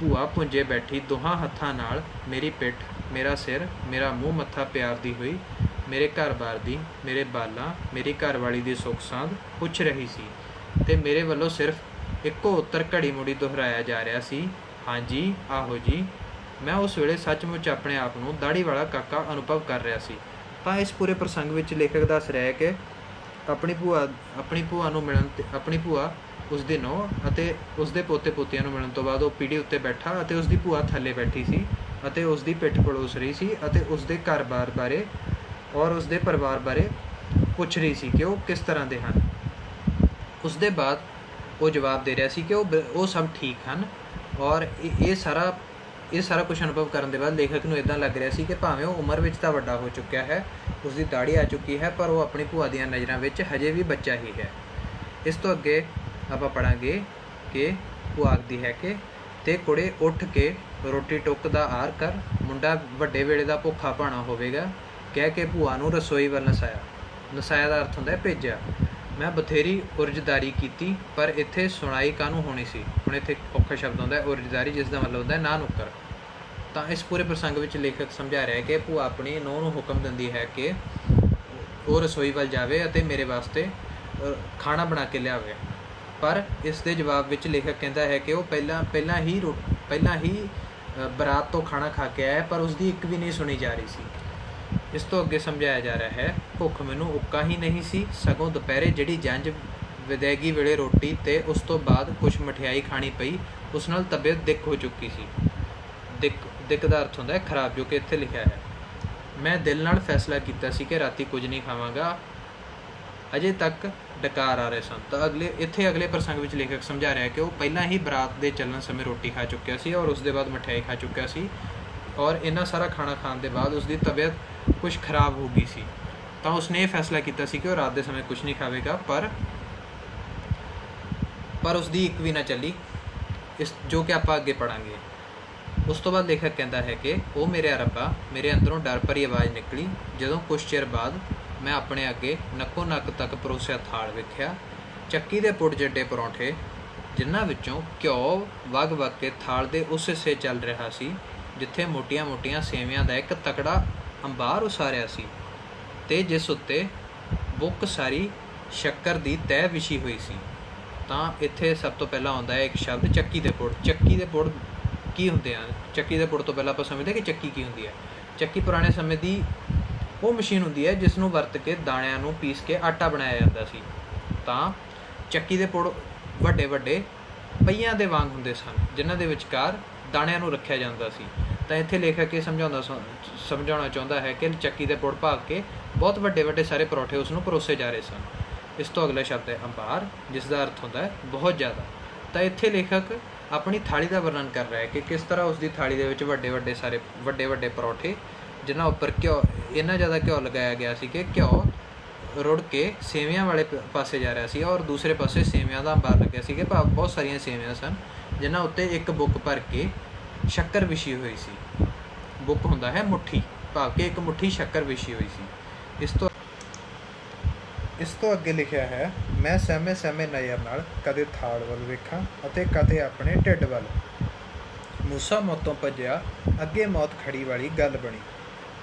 ਭੂਆ ਪੁੰਜੇ ਬੈਠੀ ਦੋਹਾਂ ਹੱਥਾਂ ਨਾਲ ਮੇਰੀ ਪਿੱਠ, ਮੇਰਾ ਸਿਰ, ਮੇਰਾ ਮੂੰਹ ਮੱਥਾ ਪਿਆਰਦੀ ਹੋਈ ਮੇਰੇ ਘਰ-ਬਾਰ ਦੀ, ਮੇਰੇ ਬਾਲਾਂ, ਮੇਰੀ ਘਰਵਾਲੀ ਦੀ ਸੁੱਖ ਸਾਂਦ ਪੁੱਛ ਰਹੀ ਸੀ ਅਤੇ ਮੇਰੇ ਵੱਲੋਂ ਸਿਰਫ ਇੱਕੋ ਉੱਤਰ ਘੜੀ ਮੁੜੀ ਦੁਹਰਾਇਆ ਜਾ ਰਿਹਾ ਸੀ, ਹਾਂਜੀ, ਆਹੋ ਜੀ। ਮੈਂ ਉਸ ਵੇਲੇ ਸੱਚਮੁੱਚ ਆਪਣੇ ਆਪ ਨੂੰ ਦਾੜੀ ਵਾਲਾ ਕਾਕਾ ਅਨੁਭਵ ਕਰ ਰਿਹਾ ਸੀ। ਤਾਂ ਇਸ ਪੂਰੇ ਪ੍ਰਸੰਗ ਵਿੱਚ ਲੇਖਕ ਦੱਸ ਰਿਹਾ ਹੈ ਕਿ ਆਪਣੀ ਭੂਆ ਨੂੰ ਮਿਲਣ 'ਤੇ ਆਪਣੀ ਭੂਆ ਉਸਦੀ ਨੂੰਹ ਅਤੇ ਉਸਦੇ ਪੋਤੇ ਪੋਤੀਆਂ ਨੂੰ ਮਿਲਣ ਤੋਂ ਬਾਅਦ ਉਹ ਪੀੜ੍ਹੀ ਉੱਤੇ ਬੈਠਾ ਅਤੇ ਉਸਦੀ ਭੂਆ ਥੱਲੇ ਬੈਠੀ ਸੀ ਅਤੇ ਉਸਦੀ ਪਿੱਠ ਪਲੋਸ ਰਹੀ ਸੀ ਅਤੇ ਉਸਦੇ ਘਰ-ਬਾਰ ਬਾਰੇ ਔਰ ਉਸਦੇ ਪਰਿਵਾਰ ਬਾਰੇ ਪੁੱਛ ਰਹੀ ਸੀ ਕਿ ਉਹ ਕਿਸ ਤਰ੍ਹਾਂ ਦੇ ਹਨ। ਉਸਦੇ ਬਾਅਦ ਉਹ ਜਵਾਬ ਦੇ ਰਿਹਾ ਸੀ ਕਿ ਉਹ ਸਭ ਠੀਕ ਹਨ। ਔਰ ਇਹ ਸਾਰਾ ਕੁਝ ਅਨੁਭਵ ਕਰਨ ਦੇ ਬਾਅਦ ਲੇਖਕ ਨੂੰ ਇੱਦਾਂ ਲੱਗ ਰਿਹਾ ਸੀ ਕਿ ਭਾਵੇਂ ਉਹ ਉਮਰ ਵਿੱਚ ਤਾਂ ਵੱਡਾ ਹੋ ਚੁੱਕਿਆ ਹੈ, ਉਸਦੀ ਦਾੜੀ ਆ ਚੁੱਕੀ ਹੈ, ਪਰ ਉਹ ਆਪਣੀ ਭੂਆ ਦੀਆਂ ਨਜ਼ਰਾਂ ਵਿੱਚ ਹਜੇ ਵੀ ਬੱਚਾ ਹੀ ਹੈ। ਇਸ ਤੋਂ ਅੱਗੇ ਆਪਾਂ ਪੜ੍ਹਾਂਗੇ ਕਿ ਭੂਆ ਆਖਦੀ ਹੈ ਕਿ ਤੇ ਕੁੜੇ ਉੱਠ ਕੇ ਰੋਟੀ ਟੁੱਕ ਦਾ ਆਰ ਕਰ, ਮੁੰਡਾ ਵੱਡੇ ਵੇਲੇ ਦਾ ਭੁੱਖਾ ਭਾਣਾ ਹੋਵੇਗਾ, ਕਹਿ ਕੇ ਭੂਆ ਨੂੰ ਰਸੋਈ ਵੱਲ ਨਸਾਇਆ। ਨਸਾਇਆ ਦਾ ਅਰਥ ਹੁੰਦਾ ਭੇਜਿਆ। ਮੈਂ ਬਥੇਰੀ ਉਰਜਦਾਰੀ ਕੀਤੀ, ਪਰ ਇੱਥੇ ਸੁਣਾਈ ਕਾਹਨੂੰ ਹੋਣੀ ਸੀ। ਹੁਣ ਇੱਥੇ ਔਖਾ ਸ਼ਬਦ ਆਉਂਦਾ ਉਰਜਦਾਰੀ, ਜਿਸ ਦਾ ਮਤਲਬ ਹੁੰਦਾ ਨਾ ਨੁੱਕਰ। ਤਾਂ ਇਸ ਪੂਰੇ ਪ੍ਰਸੰਗ ਵਿੱਚ ਲੇਖਕ ਸਮਝਾ ਰਿਹਾ ਹੈ ਕਿ ਭੂਆ ਆਪਣੀ ਨੂੰਹ ਨੂੰ ਹੁਕਮ ਦਿੰਦੀ ਹੈ ਕਿ ਉਹ ਰਸੋਈ ਵੱਲ ਜਾਵੇ ਅਤੇ ਮੇਰੇ ਵਾਸਤੇ ਖਾਣਾ ਬਣਾ ਕੇ ਲਿਆਵੇ, ਪਰ ਇਸ ਦੇ ਜਵਾਬ ਵਿੱਚ ਲੇਖਕ ਕਹਿੰਦਾ ਹੈ ਕਿ ਉਹ ਪਹਿਲਾਂ ਹੀ ਬਰਾਤ ਤੋਂ ਖਾਣਾ ਖਾ ਕੇ ਆਇਆ, ਪਰ ਉਸਦੀ ਇੱਕ ਵੀ ਨਹੀਂ ਸੁਣੀ ਜਾ ਰਹੀ ਸੀ। ਇਸ ਤੋਂ ਅੱਗੇ ਸਮਝਾਇਆ ਜਾ ਰਿਹਾ ਹੈ, ਭੁੱਖ ਮੈਨੂੰ ਉੱਕਾ ਹੀ ਨਹੀਂ ਸੀ, ਸਗੋਂ ਦੁਪਹਿਰੇ ਜਿਹੜੀ ਜੰਝ ਵਿਦੈਗੀ ਵੇਲੇ ਰੋਟੀ ਅਤੇ ਉਸ ਤੋਂ ਬਾਅਦ ਕੁਛ ਮਠਿਆਈ ਖਾਣੀ ਪਈ, ਉਸ ਨਾਲ ਤਬੀਅਤ ਦਿੱਕ ਹੋ ਚੁੱਕੀ ਸੀ। ਦਿੱਕ ਦਾ ਅਰਥ ਹੁੰਦਾ ਹੈ ਖਰਾਬ, ਜੋ ਕਿ ਇੱਥੇ ਲਿਖਿਆ ਹੈ। ਮੈਂ ਦਿਲ ਨਾਲ ਫੈਸਲਾ ਕੀਤਾ ਸੀ ਕਿ ਰਾਤੀ ਕੁਝ ਨਹੀਂ ਖਾਵਾਂਗਾ। ਅਜੇ ਤੱਕ ਡਕਾਰ ਆ ਰਹੇ ਸਨ। ਤਾਂ ਅਗਲੇ ਪ੍ਰਸੰਗ ਵਿੱਚ ਲੇਖਕ ਸਮਝਾ ਰਿਹਾ ਕਿ ਉਹ ਪਹਿਲਾਂ ਹੀ ਬਰਾਤ ਦੇ ਚੱਲਣ ਸਮੇਂ ਰੋਟੀ ਖਾ ਚੁੱਕਿਆ ਸੀ ਔਰ ਉਸ ਦੇ ਬਾਅਦ ਮਠਿਆਈ ਖਾ ਚੁੱਕਿਆ ਸੀ, ਔਰ ਇੰਨਾ ਸਾਰਾ ਖਾਣਾ ਖਾਣ ਦੇ ਬਾਅਦ ਉਸਦੀ ਤਬੀਅਤ ਕੁਛ ਖਰਾਬ ਹੋ ਗਈ ਸੀ। ਤਾਂ ਉਸਨੇ ਇਹ ਫੈਸਲਾ ਕੀਤਾ ਸੀ ਕਿ ਉਹ ਰਾਤ ਦੇ ਸਮੇਂ ਕੁਛ ਨਹੀਂ ਖਾਵੇਗਾ, ਪਰ ਉਸਦੀ ਇੱਕ ਵੀ ਨਾ ਚੱਲੀ, ਜੋ ਕਿ ਆਪਾਂ ਅੱਗੇ ਪੜ੍ਹਾਂਗੇ। ਉਸ ਤੋਂ ਬਾਅਦ ਲੇਖਕ ਕਹਿੰਦਾ ਹੈ ਕਿ ਉਹ ਮੇਰੇ ਰੱਬਾ, ਮੇਰੇ ਅੰਦਰੋਂ ਡਰ ਭਰੀ ਆਵਾਜ਼ ਨਿਕਲੀ ਜਦੋਂ ਕੁਛ ਚਿਰ ਬਾਅਦ ਮੈਂ ਆਪਣੇ ਅੱਗੇ ਨੱਕੋ ਨੱਕ ਤੱਕ ਪਰੋਸਿਆ ਥਾਲ ਵੇਖਿਆ। ਚੱਕੀ ਦੇ ਪੁੱਟ ਜੱਡੇ ਪਰੌਂਠੇ, ਜਿਨ੍ਹਾਂ ਵਿੱਚੋਂ ਘਿਓ ਵਗ ਵਗ ਕੇ ਥਾਲ ਦੇ ਉਸ ਹਿੱਸੇ ਚੱਲ ਰਿਹਾ ਸੀ ਜਿੱਥੇ ਮੋਟੀਆਂ ਮੋਟੀਆਂ ਸੇਵੀਆਂ ਦਾ ਇੱਕ ਤਕੜਾ ਅੰਬਾਰ ਉਸਾਰਿਆ ਸੀ ਅਤੇ ਜਿਸ ਉੱਤੇ ਬੁੱਕ ਸਾਰੀ ਸ਼ੱਕਰ ਦੀ ਤਹਿ ਵਿਛੀ ਹੋਈ ਸੀ। ਤਾਂ ਇੱਥੇ ਸਭ ਤੋਂ ਪਹਿਲਾਂ ਆਉਂਦਾ ਹੈ ਇੱਕ ਸ਼ਬਦ ਚੱਕੀ ਦੇ ਪੁੜ। ਚੱਕੀ ਦੇ ਪੁੜ ਕੀ ਹੁੰਦੇ ਹਨ? ਚੱਕੀ ਦੇ ਪੁੜ ਤੋਂ ਪਹਿਲਾਂ ਆਪਾਂ ਸਮਝਦੇ ਕਿ ਚੱਕੀ ਕੀ ਹੁੰਦੀ ਹੈ। ਚੱਕੀ ਪੁਰਾਣੇ ਸਮੇਂ ਦੀ ਉਹ ਮਸ਼ੀਨ ਹੁੰਦੀ ਹੈ ਜਿਸ ਨੂੰ ਵਰਤ ਕੇ ਦਾਣਿਆਂ ਨੂੰ ਪੀਸ ਕੇ ਆਟਾ ਬਣਾਇਆ ਜਾਂਦਾ ਸੀ। ਤਾਂ ਚੱਕੀ ਦੇ ਪੁੜ ਵੱਡੇ ਵੱਡੇ ਪਹੀਆਂ ਦੇ ਵਾਂਗ ਹੁੰਦੇ ਸਨ, ਜਿਨ੍ਹਾਂ ਦੇ ਵਿਚਕਾਰ ਦਾਣਿਆਂ ਨੂੰ ਰੱਖਿਆ ਜਾਂਦਾ ਸੀ। ਤਾਂ ਇੱਥੇ ਲੇਖਕ ਇਹ ਸਮਝਾਉਣਾ ਚਾਹੁੰਦਾ ਹੈ ਕਿ ਚੱਕੀ ਦੇ ਪੁੜ ਭਾਵ ਕੇ ਬਹੁਤ ਵੱਡੇ ਵੱਡੇ ਸਾਰੇ ਪਰੌਠੇ ਉਸ ਨੂੰ ਪਰੋਸੇ ਜਾ ਰਹੇ ਸਨ। इस तो अगला शब्द है अंपार, जिसका अर्थ होता है बहुत ज़्यादा। तो इत्थे लेखक अपनी थाली का वर्णन कर रहा है कि किस तरह उसकी थाली के वड्डे वड्डे सारे वड्डे वड्डे परौठे जिन्होंने उपर घ्यो इन्ना ज़्यादा घ्यो लगाया गया सी कि घ्यो रुड़ के सेवियां वाले पासे जा रहा सी और दूसरे पासे सेवियां का अंबार लग्या सी कि बहुत सारिया सेवियां सन जिन्होंने उत्ते एक बुक भर के शक्कर विछी हुई सी। बुक होंदा है मुट्ठी, भाव के एक मुट्ठी शक्कर विछी हुई सी। इस तो अगे लिखा है, मैं सहमे सहमे नज़र नाल कदे थाल वल वेखां अते कदे अपने ढिड वल। मूसा मौतों भज्या, अगे मौत खड़ी वाली गल बनी।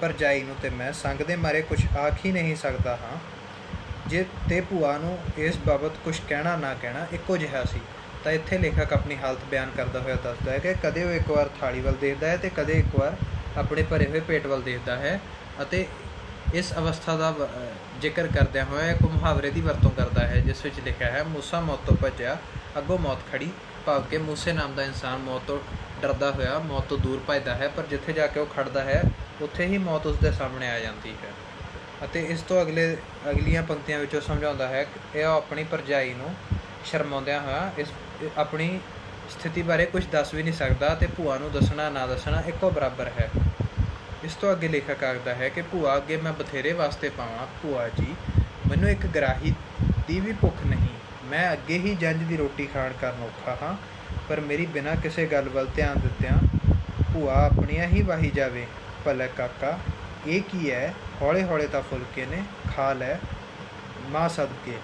भरजाई नूं ते मैं संग दे मारे कुछ आख ही नहीं सकदा हाँ। जे ते भूआ नूं इस बाबत कुछ कहना ना कहना इक्को जिहा सी। तो इत्थे लेखक अपनी हालत बयान करता हुआ दसदा है कि कदे वो एक बार थाली वल देखदा है तो कदे एक बार अपने भरे हुए पेट वल देखदा है। अते इस अवस्था का जिक्र करदे हुए एक मुहावरे की वरतों करता है जिस विच लिखा है, मूसा मौत तो भज्या अगों मौत खड़ी। भाव के मूसे नाम का इंसान मौत तो डरदा हुआ मौत तो दूर भजदा है, पर जिथे जाके वो खड़दा है उत्थे ही मौत उसके सामने आ जाती है। अते इस तो अगलियां पंक्तियां विचों समझाउंदा है कि वह अपनी भरजाई नूं शर्माउंदियां होया इस अपनी स्थिति बारे कुछ दस भी नहीं सकता ते भूआ नूं दसना ना दसना इक्को बराबर है। इस तो अगे लेखक आखदा है कि भूआ अगे मैं बथेरे वास्ते पावां, भूआ जी मैनूं एक गराही दी भी भुख नहीं, मैं अगे ही जंज की रोटी खाण करन औखा हाँ, पर मेरी बिना किसी गल वल ध्यान दित्तियां भूआ अपनियां ही वाही जावे। भला काका ये की है, हौले हौले तां फुलके ने खा लै माँ सदके।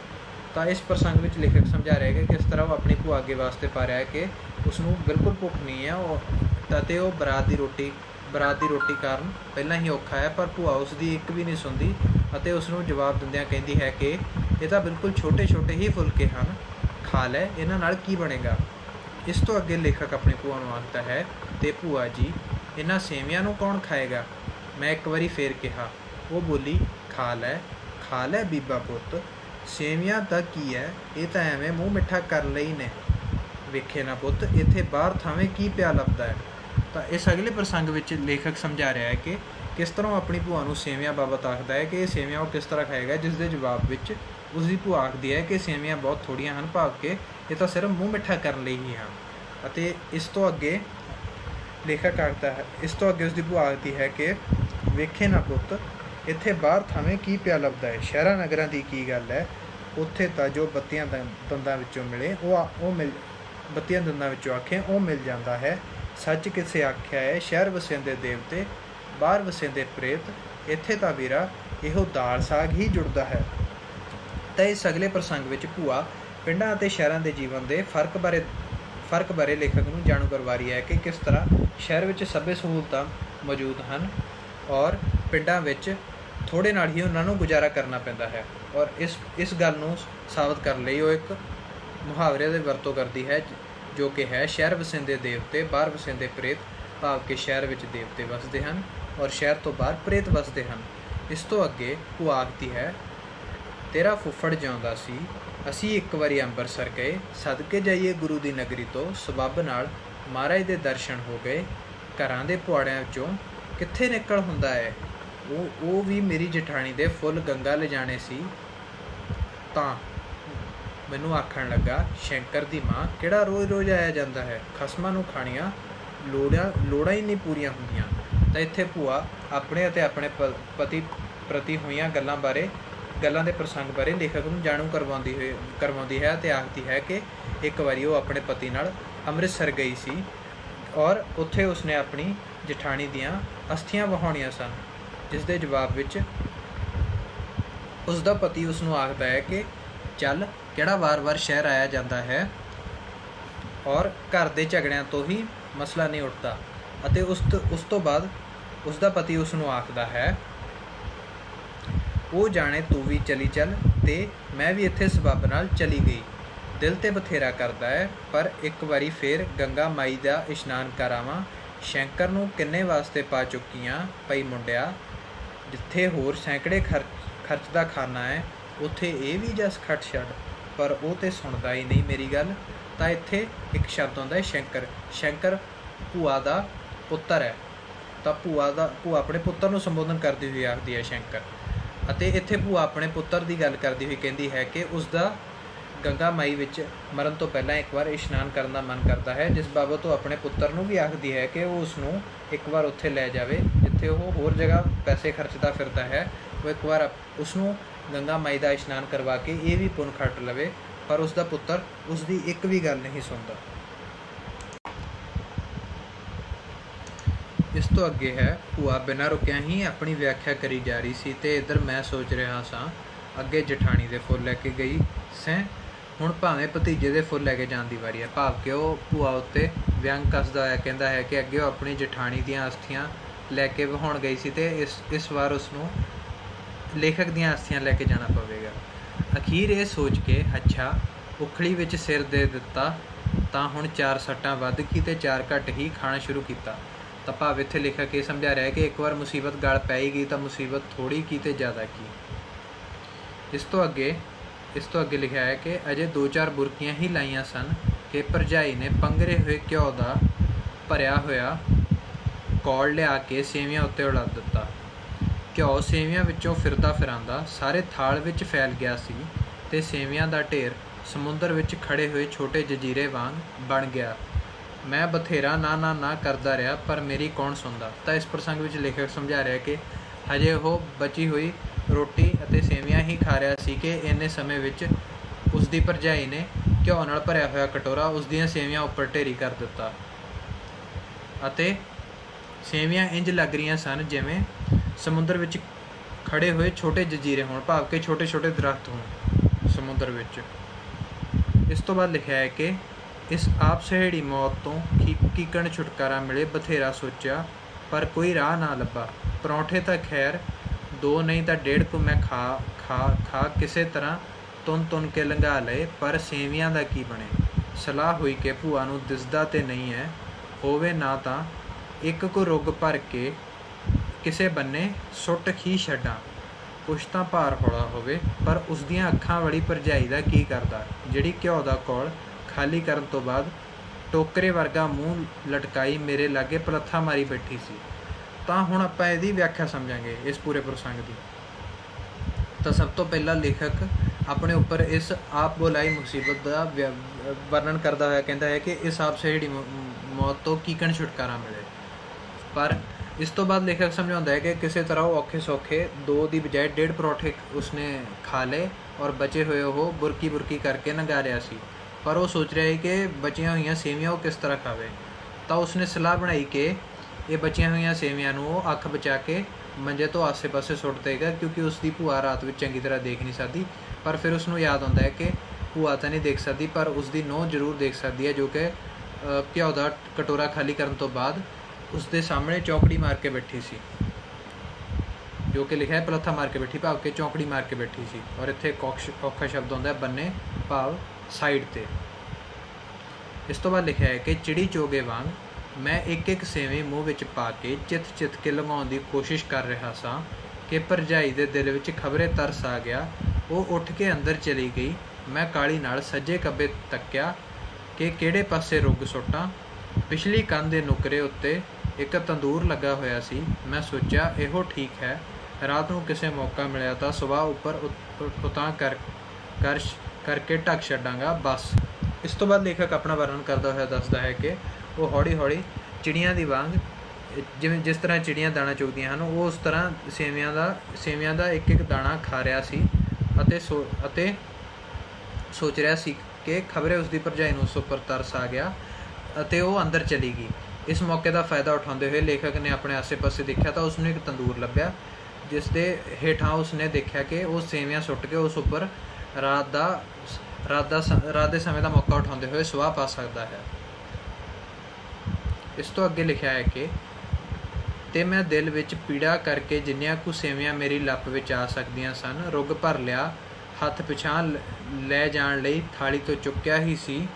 तो इस प्रसंग में लेखक समझा रहा है कि किस तरह वो अपनी भूआ अगे वास्ते पा रहा है कि उसनों बिल्कुल भुख नहीं है और वो बरात की रोटी कारण पहला ही औखा है, पर भूआ उसकी एक भी नहीं सुनती और उसनों जवाब दिंदियां कहती है कि ये तो बिल्कुल छोटे छोटे ही फुलके हैं, खा लै इन्हां नाल की बनेगा। इस तो अगे लेखक अपनी भूआ नूं आखदा है, ते भूआ जी इन्हां सेवियां नूं कौन खाएगा। मैं एक बारी फेर कहा, वो बोली खा लै बीबा पुत्त, सेवियां दा की है, ये तो एवें मूँह मिठा कर लई ने, वेखे ना पुत्त इत्थे बाहर थावें की पिया लभदा है। तो इस अगले प्रसंग में लेखक समझा रहा है कि किस तरह अपनी भूआ नूं सेवियां बाबत आखदा है कि सेवियां वो किस तरह खाएगा, जिसके जवाब में उसकी भूआ आखदी है कि सेवियां बहुत थोड़ियां हैं, भाव के ये तो सिर्फ मूँह मिठा करन लई ही हैं। इस तो अगे लेखक आखदा है, इस तो अगे उसकी भूआ आखदी है कि वेखे ना पुत्त इत्थे बाहर थावें की पिया लभदा है, शहरां नगरां दी की गल है, उत्थे तां जो बत्तियां दंदां विचों मिले वो मिल बत्तियां दंदां विचों आखे वो मिल जाता है। सच किसे आख्या है, शहर वसेंदे देवते बाहर वसेंदे प्रेत, इत्थे तां वीरा इहो दाल साग ही जुड़दा है। तो इस अगले प्रसंग में भूआ पिंडां अते शहरां दे जीवन के फर्क बारे लेखक नूं जाणू करवा रही है कि किस तरह शहर में सभ्य सहूलतां मौजूद हैं और पिंडां विच थोड़े नाल ही उन्हां नूं गुजारा करना पैंदा है। और इस गल नूं साबित करने लई वो एक मुहावरे की वरतों करती है जो कि है, शहर वसेंदे देवते बाहर वसेंदे प्रेत, भाव के शहर विच देवते वसदे हैं और शहर तो बाहर प्रेत वसदे हैं। इस तो अगे भूआ आखदी है, तेरा फुफड़ जिउंदा सी, असीं एक वारी अंबरसर गए, सदके जाइए गुरु की नगरी तो सबब नाल महाराज दे दर्शन हो गए, घरां दे पुआड़ियां विचों कित्थे निकल हुंदा है, वो भी मेरी जठाणी दे फुल गंगा ले जाने सी। तां मैनू आखण लगा, शंकर दी माँ किहड़ा रोज़ रोज़ आया जाता है, खसमां नूं खाणियां लोड़ां ही नहीं पूरीआं हुंदियां। तो इत्थे भूआ अपने अते अपने पति प्रति होईआं गल्लां दे प्रसंग बारे लेखक नूं जाणू करवाउंदी है ते आखदी है कि एक बारी वो अपने पति नाल अमृतसर गई सी और उत्थे उसने अपनी जठाणी दियां अस्थियां वहाउणियां सन, जिस दे जवाब विच उसका पति उसनूं आखदा है कि चल किहड़ा वार वार शहर आया जाता है और घर के झगड़ियां तो ही मसला नहीं उठता। अते उस तो बाद उसका पति उसनूं आखदा है, वो जाने तू भी चली चल, ते मैं भी इत्थे सबब नाल चली गई। दिल ते बथेरा करदा है, पर एक बारी फिर गंगा माई का इशनान कर आवां, शंकर नूं किन्ने वास्ते पा चुकियां पई मुंडिया, जिथे होर सैकड़े खर्च का खाना है, उत्थे ये भी जस खट छड़, पर वो तो सुनता ही नहीं मेरी गल। तो इत्थे एक शब्द आउंदा है शंकर भूआ का पुत्र है। तो भूआ अपने पुत्र नूं संबोधन करती हुई आखदी है शंकर। ਅਤੇ ਇੱਥੇ ਭੂਆ ਆਪਣੇ ਪੁੱਤਰ ਦੀ ਗੱਲ ਕਰਦੀ ਹੋਈ ਕਹਿੰਦੀ ਹੈ ਕਿ ਉਸਦਾ ਗੰਗਾ ਮਾਈ ਵਿੱਚ ਮਰਨ ਤੋਂ ਪਹਿਲਾਂ ਇੱਕ ਵਾਰ ਇਸ਼ਨਾਨ ਕਰਨ ਦਾ ਮਨ ਕਰਦਾ ਹੈ, ਜਿਸ ਬਾਬਤ ਉਹ ਆਪਣੇ ਪੁੱਤਰ ਨੂੰ ਵੀ ਆਖਦੀ ਹੈ ਕਿ ਉਹ ਉਸ ਨੂੰ ਇੱਕ ਵਾਰ ਉੱਥੇ ਲੈ ਜਾਵੇ ਜਿੱਥੇ ਉਹ ਹੋਰ ਜਗ੍ਹਾ ਪੈਸੇ ਖਰਚਦਾ ਫਿਰਦਾ ਹੈ। ਉਹ ਇੱਕ ਵਾਰ ਉਸ ਨੂੰ ਗੰਗਾ ਮਾਈ ਦਾ ਇਸ਼ਨਾਨ ਕਰਵਾ ਕੇ ਇਹ ਵੀ ਪੁੰਨ ਖੱਟ ਲਵੇ, ਪਰ ਉਸਦਾ ਪੁੱਤਰ ਉਸਦੀ ਇੱਕ ਵੀ ਗੱਲ ਨਹੀਂ ਸੁਣਦਾ। ਇਸ ਤੋਂ ਅੱਗੇ ਹੈ ਭੂਆ ਬਿਨਾਂ ਰੁਕਿਆ ਹੀ ਆਪਣੀ ਵਿਆਖਿਆ ਕਰੀ ਜਾ ਰਹੀ ਸੀ ਅਤੇ ਇੱਧਰ ਮੈਂ ਸੋਚ ਰਿਹਾ ਸਾਂ ਅੱਗੇ ਜਠਾਣੀ ਦੇ ਫੁੱਲ ਲੈ ਕੇ ਗਈ ਸੈਂ, ਹੁਣ ਭਾਵੇਂ ਭਤੀਜੇ ਦੇ ਫੁੱਲ ਲੈ ਕੇ ਜਾਣ ਦੀ ਵਾਰੀ ਹੈ। ਭਾਵ ਕਿ ਉਹ ਭੂਆ ਉੱਤੇ ਵਿਅੰਗ ਕੱਸਦਾ ਹੋਇਆ ਕਹਿੰਦਾ ਹੈ ਕਿ ਅੱਗੇ ਉਹ ਆਪਣੀ ਜਠਾਣੀ ਦੀਆਂ ਅਸਥੀਆਂ ਲੈ ਕੇ ਵਿਹਾਉਣ ਗਈ ਸੀ ਅਤੇ ਇਸ ਵਾਰ ਉਸਨੂੰ ਲੇਖਕ ਦੀਆਂ ਅਸਥੀਆਂ ਲੈ ਕੇ ਜਾਣਾ ਪਵੇਗਾ। ਅਖੀਰ ਇਹ ਸੋਚ ਕੇ ਅੱਛਾ ਉਖਲੀ ਵਿੱਚ ਸਿਰ ਦੇ ਦਿੱਤਾ ਤਾਂ ਹੁਣ 4 ਸੱਟਾਂ ਵੱਧ ਕੀ ਅਤੇ 4 ਘੱਟ ਹੀ ਖਾਣਾ ਸ਼ੁਰੂ ਕੀਤਾ। ਤਾਂ ਭਾਵ ਇੱਥੇ ਲੇਖਕ ਇਹ ਸਮਝਾ ਰਿਹਾ ਕਿ ਇੱਕ ਵਾਰ ਮੁਸੀਬਤ ਗਲ ਪੈ ਹੀ ਗਈ ਤਾਂ ਮੁਸੀਬਤ ਥੋੜ੍ਹੀ ਕੀ ਅਤੇ ਜ਼ਿਆਦਾ ਕੀ। ਇਸ ਤੋਂ ਅੱਗੇ ਲਿਖਿਆ ਹੈ ਕਿ ਅਜੇ 2-4 ਬੁਰਕੀਆਂ ਹੀ ਲਾਈਆਂ ਸਨ ਕਿ ਭਰਜਾਈ ਨੇ ਪੰਗਰੇ ਹੋਏ ਘਿਓ ਦਾ ਭਰਿਆ ਹੋਇਆ ਕੌਲ ਲਿਆ ਕੇ ਸੇਵੀਆਂ ਉੱਤੇ ਉਡਾ ਦਿੱਤਾ। ਘਿਓ ਸੇਵੀਆਂ ਵਿੱਚੋਂ ਫਿਰਦਾ ਫਿਰਾਂਦਾ ਸਾਰੇ ਥਾਲ ਵਿੱਚ ਫੈਲ ਗਿਆ ਸੀ ਅਤੇ ਸੇਵੀਆਂ ਦਾ ਢੇਰ ਸਮੁੰਦਰ ਵਿੱਚ ਖੜ੍ਹੇ ਹੋਏ ਛੋਟੇ ਜਜ਼ੀਰੇ ਵਾਂਗ ਬਣ ਗਿਆ। ਮੈਂ ਬਥੇਰਾ ਨਾ ਕਰਦਾ ਰਿਹਾ ਪਰ ਮੇਰੀ ਕੌਣ ਸੁਣਦਾ। ਤਾਂ ਇਸ ਪ੍ਰਸੰਗ ਵਿੱਚ ਲੇਖਕ ਸਮਝਾ ਰਿਹਾ ਕਿ ਹਜੇ ਉਹ ਬਚੀ ਹੋਈ ਰੋਟੀ ਅਤੇ ਸੇਵੀਆਂ ਹੀ ਖਾ ਰਿਹਾ ਸੀ ਕਿ ਇੰਨੇ ਸਮੇਂ ਵਿੱਚ ਉਸਦੀ ਭਰਜਾਈ ਨੇ ਘਿਓ ਨਾਲ ਭਰਿਆ ਹੋਇਆ ਕਟੋਰਾ ਉਸਦੀਆਂ ਸੇਵੀਆਂ ਉੱਪਰ ਢੇਰੀ ਕਰ ਦਿੱਤਾ ਅਤੇ ਸੇਵੀਆਂ ਇੰਝ ਲੱਗ ਰਹੀਆਂ ਸਨ ਜਿਵੇਂ ਸਮੁੰਦਰ ਵਿੱਚ ਖੜ੍ਹੇ ਹੋਏ ਛੋਟੇ ਜਜ਼ੀਰੇ ਹੋਣ, ਭਾਵ ਕਿ ਛੋਟੇ ਦਰੱਖਤ ਹੋਣ ਸਮੁੰਦਰ ਵਿੱਚ। ਇਸ ਤੋਂ ਬਾਅਦ ਲਿਖਿਆ ਹੈ ਕਿ ਇਸ ਆਪ ਸਹੇੜੀ ਮੌਤ ਤੋਂ ਕੀਕਣ ਛੁਟਕਾਰਾ ਮਿਲੇ ਬਥੇਰਾ ਸੋਚਿਆ ਪਰ ਕੋਈ ਰਾਹ ਨਾ ਲੱਭਾ। ਪਰੌਂਠੇ ਤਾਂ ਖੈਰ 2 ਨਹੀਂ ਤਾਂ 1.5 ਕੁ ਮੈਂ ਖਾ ਕਿਸੇ ਤਰ੍ਹਾਂ ਤੁੰਨ ਕੇ ਲੰਘਾ ਲਏ, ਪਰ ਸੇਵੀਆਂ ਦਾ ਕੀ ਬਣੇ। ਸਲਾਹ ਹੋਈ ਕਿ ਭੂਆ ਨੂੰ ਦਿਸਦਾ ਤੇ ਨਹੀਂ ਹੈ, ਹੋਵੇ ਨਾ ਤਾਂ ਇੱਕ ਕੁ ਰੁੱਗ ਭਰ ਕੇ ਕਿਸੇ ਬੰਨੇ ਸੁੱਟ ਹੀ ਛੱਡਾਂ, ਕੁਛ ਤਾਂ ਭਾਰ ਹੌਲਾ ਹੋਵੇ। ਪਰ ਉਸਦੀਆਂ ਅੱਖਾਂ ਵਾਲੀ ਭਰਜਾਈ ਦਾ ਕੀ ਕਰਦਾ, ਜਿਹੜੀ ਘਿਓ ਦਾ ਕੌਲ ਖਾਲੀ ਕਰਨ ਤੋਂ ਬਾਅਦ ਟੋਕਰੇ ਵਰਗਾ ਮੂੰਹ ਲਟਕਾਈ ਮੇਰੇ ਲਾਗੇ ਪਲੱਥਾ ਮਾਰੀ ਬੈਠੀ ਸੀ। ਤਾਂ ਹੁਣ ਆਪਾਂ ਇਹਦੀ ਵਿਆਖਿਆ ਸਮਝਾਂਗੇ ਇਸ ਪੂਰੇ ਪ੍ਰਸੰਗ ਦੀ। ਤਾਂ ਸਭ ਤੋਂ ਪਹਿਲਾਂ ਲੇਖਕ ਆਪਣੇ ਉੱਪਰ ਇਸ ਆਪ ਬੁਲਾਈ ਮੁਸੀਬਤ ਦਾ ਵਰਣਨ ਕਰਦਾ ਹੋਇਆ ਕਹਿੰਦਾ ਹੈ ਕਿ ਇਸ ਆਪ ਸਹੇੜੀ ਮੌਤ ਤੋਂ ਕੀਕਣ ਛੁਟਕਾਰਾ ਮਿਲੇ। ਪਰ ਇਸ ਤੋਂ ਬਾਅਦ ਲੇਖਕ ਸਮਝਾਉਂਦਾ ਹੈ ਕਿ ਕਿਸੇ ਤਰ੍ਹਾਂ ਉਹ ਔਖੇ ਸੌਖੇ 2 ਦੀ ਬਜਾਏ 1.5 ਪਰੌਠੇ ਉਸਨੇ ਖਾ ਲਏ ਔਰ ਬਚੇ ਹੋਏ ਉਹ ਬੁਰਕੀ ਕਰਕੇ ਲੰਘਾ ਰਿਹਾ ਸੀ। ਪਰ ਉਹ ਸੋਚ ਰਿਹਾ ਹੈ ਕਿ ਬਚੀਆਂ ਹੋਈਆਂ ਸੇਵੀਆਂ ਉਹ ਕਿਸ ਤਰ੍ਹਾਂ ਖਾਵੇ। ਤਾਂ ਉਸਨੇ ਸਲਾਹ ਬਣਾਈ ਕਿ ਇਹ ਬਚੀਆਂ ਹੋਈਆਂ ਸੇਵੀਆਂ ਨੂੰ ਉਹ ਅੱਖ ਬਚਾ ਕੇ ਮੰਜੇ ਤੋਂ ਆਸੇ-ਪਾਸੇ ਸੁੱਟ ਦੇਗਾ, ਕਿਉਂਕਿ ਉਸਦੀ ਭੂਆ ਰਾਤ ਵਿੱਚ ਚੰਗੀ ਤਰ੍ਹਾਂ ਦੇਖ ਨਹੀਂ ਸਕਦੀ। ਪਰ ਫਿਰ ਉਸਨੂੰ ਯਾਦ ਆਉਂਦਾ ਹੈ ਕਿ ਭੂਆ ਤਾਂ ਨਹੀਂ ਦੇਖ ਸਕਦੀ ਪਰ ਉਸਦੀ ਨੂੰਹ ਜ਼ਰੂਰ ਦੇਖ ਸਕਦੀ ਹੈ, ਜੋ ਕਿ ਘਿਓ ਦਾ ਕਟੋਰਾ ਖਾਲੀ ਕਰਨ ਤੋਂ ਬਾਅਦ ਉਸਦੇ ਸਾਹਮਣੇ ਚੌਂਕੜੀ ਮਾਰ ਕੇ ਬੈਠੀ ਸੀ, ਜੋ ਕਿ ਲਿਖਿਆ ਹੈ ਪਲੱਥਾ ਮਾਰ ਕੇ ਬੈਠੀ, ਭਾਵ ਕਿ ਚੌਂਕੜੀ ਮਾਰ ਕੇ ਬੈਠੀ ਸੀ। ਔਰ ਇੱਥੇ ਔਖਾ ਸ਼ਬਦ ਆਉਂਦਾ ਬੰਨੇ, ਭਾਵ ਸਾਈਡ 'ਤੇ। ਇਸ ਤੋਂ ਬਾਅਦ ਲਿਖਿਆ ਹੈ ਕਿ ਚਿੜੀ ਚੋਗੇ ਵਾਂਗ ਮੈਂ ਇੱਕ ਸੇਵੀਂ ਮੂੰਹ ਵਿੱਚ ਪਾ ਕੇ ਚਿੱਥ ਕੇ ਲੰਘਾਉਣ ਦੀ ਕੋਸ਼ਿਸ਼ ਕਰ ਰਿਹਾ ਸਾਂ ਕਿ ਭਰਜਾਈ ਦੇ ਦਿਲ ਵਿੱਚ ਖਬਰੇ ਤਰਸ ਆ ਗਿਆ। ਉਹ ਉੱਠ ਕੇ ਅੰਦਰ ਚਲੀ ਗਈ। ਮੈਂ ਕਾਹਲੀ ਨਾਲ ਸੱਜੇ ਖੱਬੇ ਤੱਕਿਆ ਕਿ ਕਿਹੜੇ ਪਾਸੇ ਰੁੱਗ ਸੁੱਟਾਂ। ਪਿਛਲੀ ਕੰਧ ਦੇ ਨੁਕਰੇ ਉੱਤੇ ਇੱਕ ਤੰਦੂਰ ਲੱਗਾ ਹੋਇਆ ਸੀ। ਮੈਂ ਸੋਚਿਆ ਇਹੋ ਠੀਕ ਹੈ, ਰਾਤ ਨੂੰ ਕਿਸੇ ਮੌਕਾ ਮਿਲਿਆ ਤਾਂ ਸੁਬਾਹ ਉੱਪਰ ਉਤਾਂ ਕਰਕੇ ਢੱਕ ਛੱਡਾਂਗਾ ਬਸ। ਇਸ ਤੋਂ ਬਾਅਦ ਲੇਖਕ ਆਪਣਾ ਵਰਣਨ ਕਰਦਾ ਹੋਇਆ ਦੱਸਦਾ ਹੈ ਕਿ ਉਹ ਹੌਲੀ ਚਿੜੀਆਂ ਦੀ ਵਾਂਗ, ਜਿਸ ਤਰ੍ਹਾਂ ਚਿੜੀਆਂ ਦਾਣਾ ਚੁਗਦੀਆਂ ਹਨ, ਉਹ ਉਸ ਤਰ੍ਹਾਂ ਸੇਵੀਆਂ ਦਾ ਇੱਕ ਦਾਣਾ ਖਾ ਰਿਹਾ ਸੀ ਅਤੇ ਸੋਚ ਰਿਹਾ ਸੀ ਕਿ ਖਬਰੇ ਉਸਦੀ ਭਰਜਾਈ ਨੂੰ ਉਸ ਉੱਪਰ ਤਰਸ ਆ ਗਿਆ ਅਤੇ ਉਹ ਅੰਦਰ ਚਲੀ ਗਈ। ਇਸ ਮੌਕੇ ਦਾ ਫਾਇਦਾ ਉਠਾਉਂਦੇ ਹੋਏ ਲੇਖਕ ਨੇ ਆਪਣੇ ਆਸੇ-ਪਾਸੇ ਦੇਖਿਆ ਤਾਂ ਉਸਨੂੰ ਇੱਕ ਤੰਦੂਰ ਲੱਭਿਆ, ਜਿਸ ਦੇ ਹੇਠਾਂ ਉਸਨੇ ਦੇਖਿਆ ਕਿ ਉਹ ਸੇਵੀਆਂ ਸੁੱਟ ਕੇ ਉਸ ਉੱਪਰ ਰਾਤ ਦੇ ਸਮੇਂ ਦਾ ਮੌਕਾ ਉਠਾਉਂਦੇ ਹੋਏ ਸੁਆਹ ਪਾ ਸਕਦਾ ਹੈ। ਇਸ ਤੋਂ ਅੱਗੇ ਲਿਖਿਆ ਹੈ ਕਿ ਤੇ ਮੈਂ ਦਿਲ ਵਿੱਚ ਪੀੜਾ ਕਰਕੇ ਜਿੰਨੀਆਂ ਕੁ ਸੇਵੀਆਂ ਮੇਰੀ ਲੱਪ ਵਿੱਚ ਆ ਸਕਦੀਆਂ ਸਨ ਰੁੱਗ ਭਰ ਲਿਆ। ਹੱਥ ਪਿਛਾਂ ਲੈ ਜਾਣ ਲਈ ਥਾਲੀ ਤੋਂ ਚੁੱਕਿਆ ਹੀ ਸੀ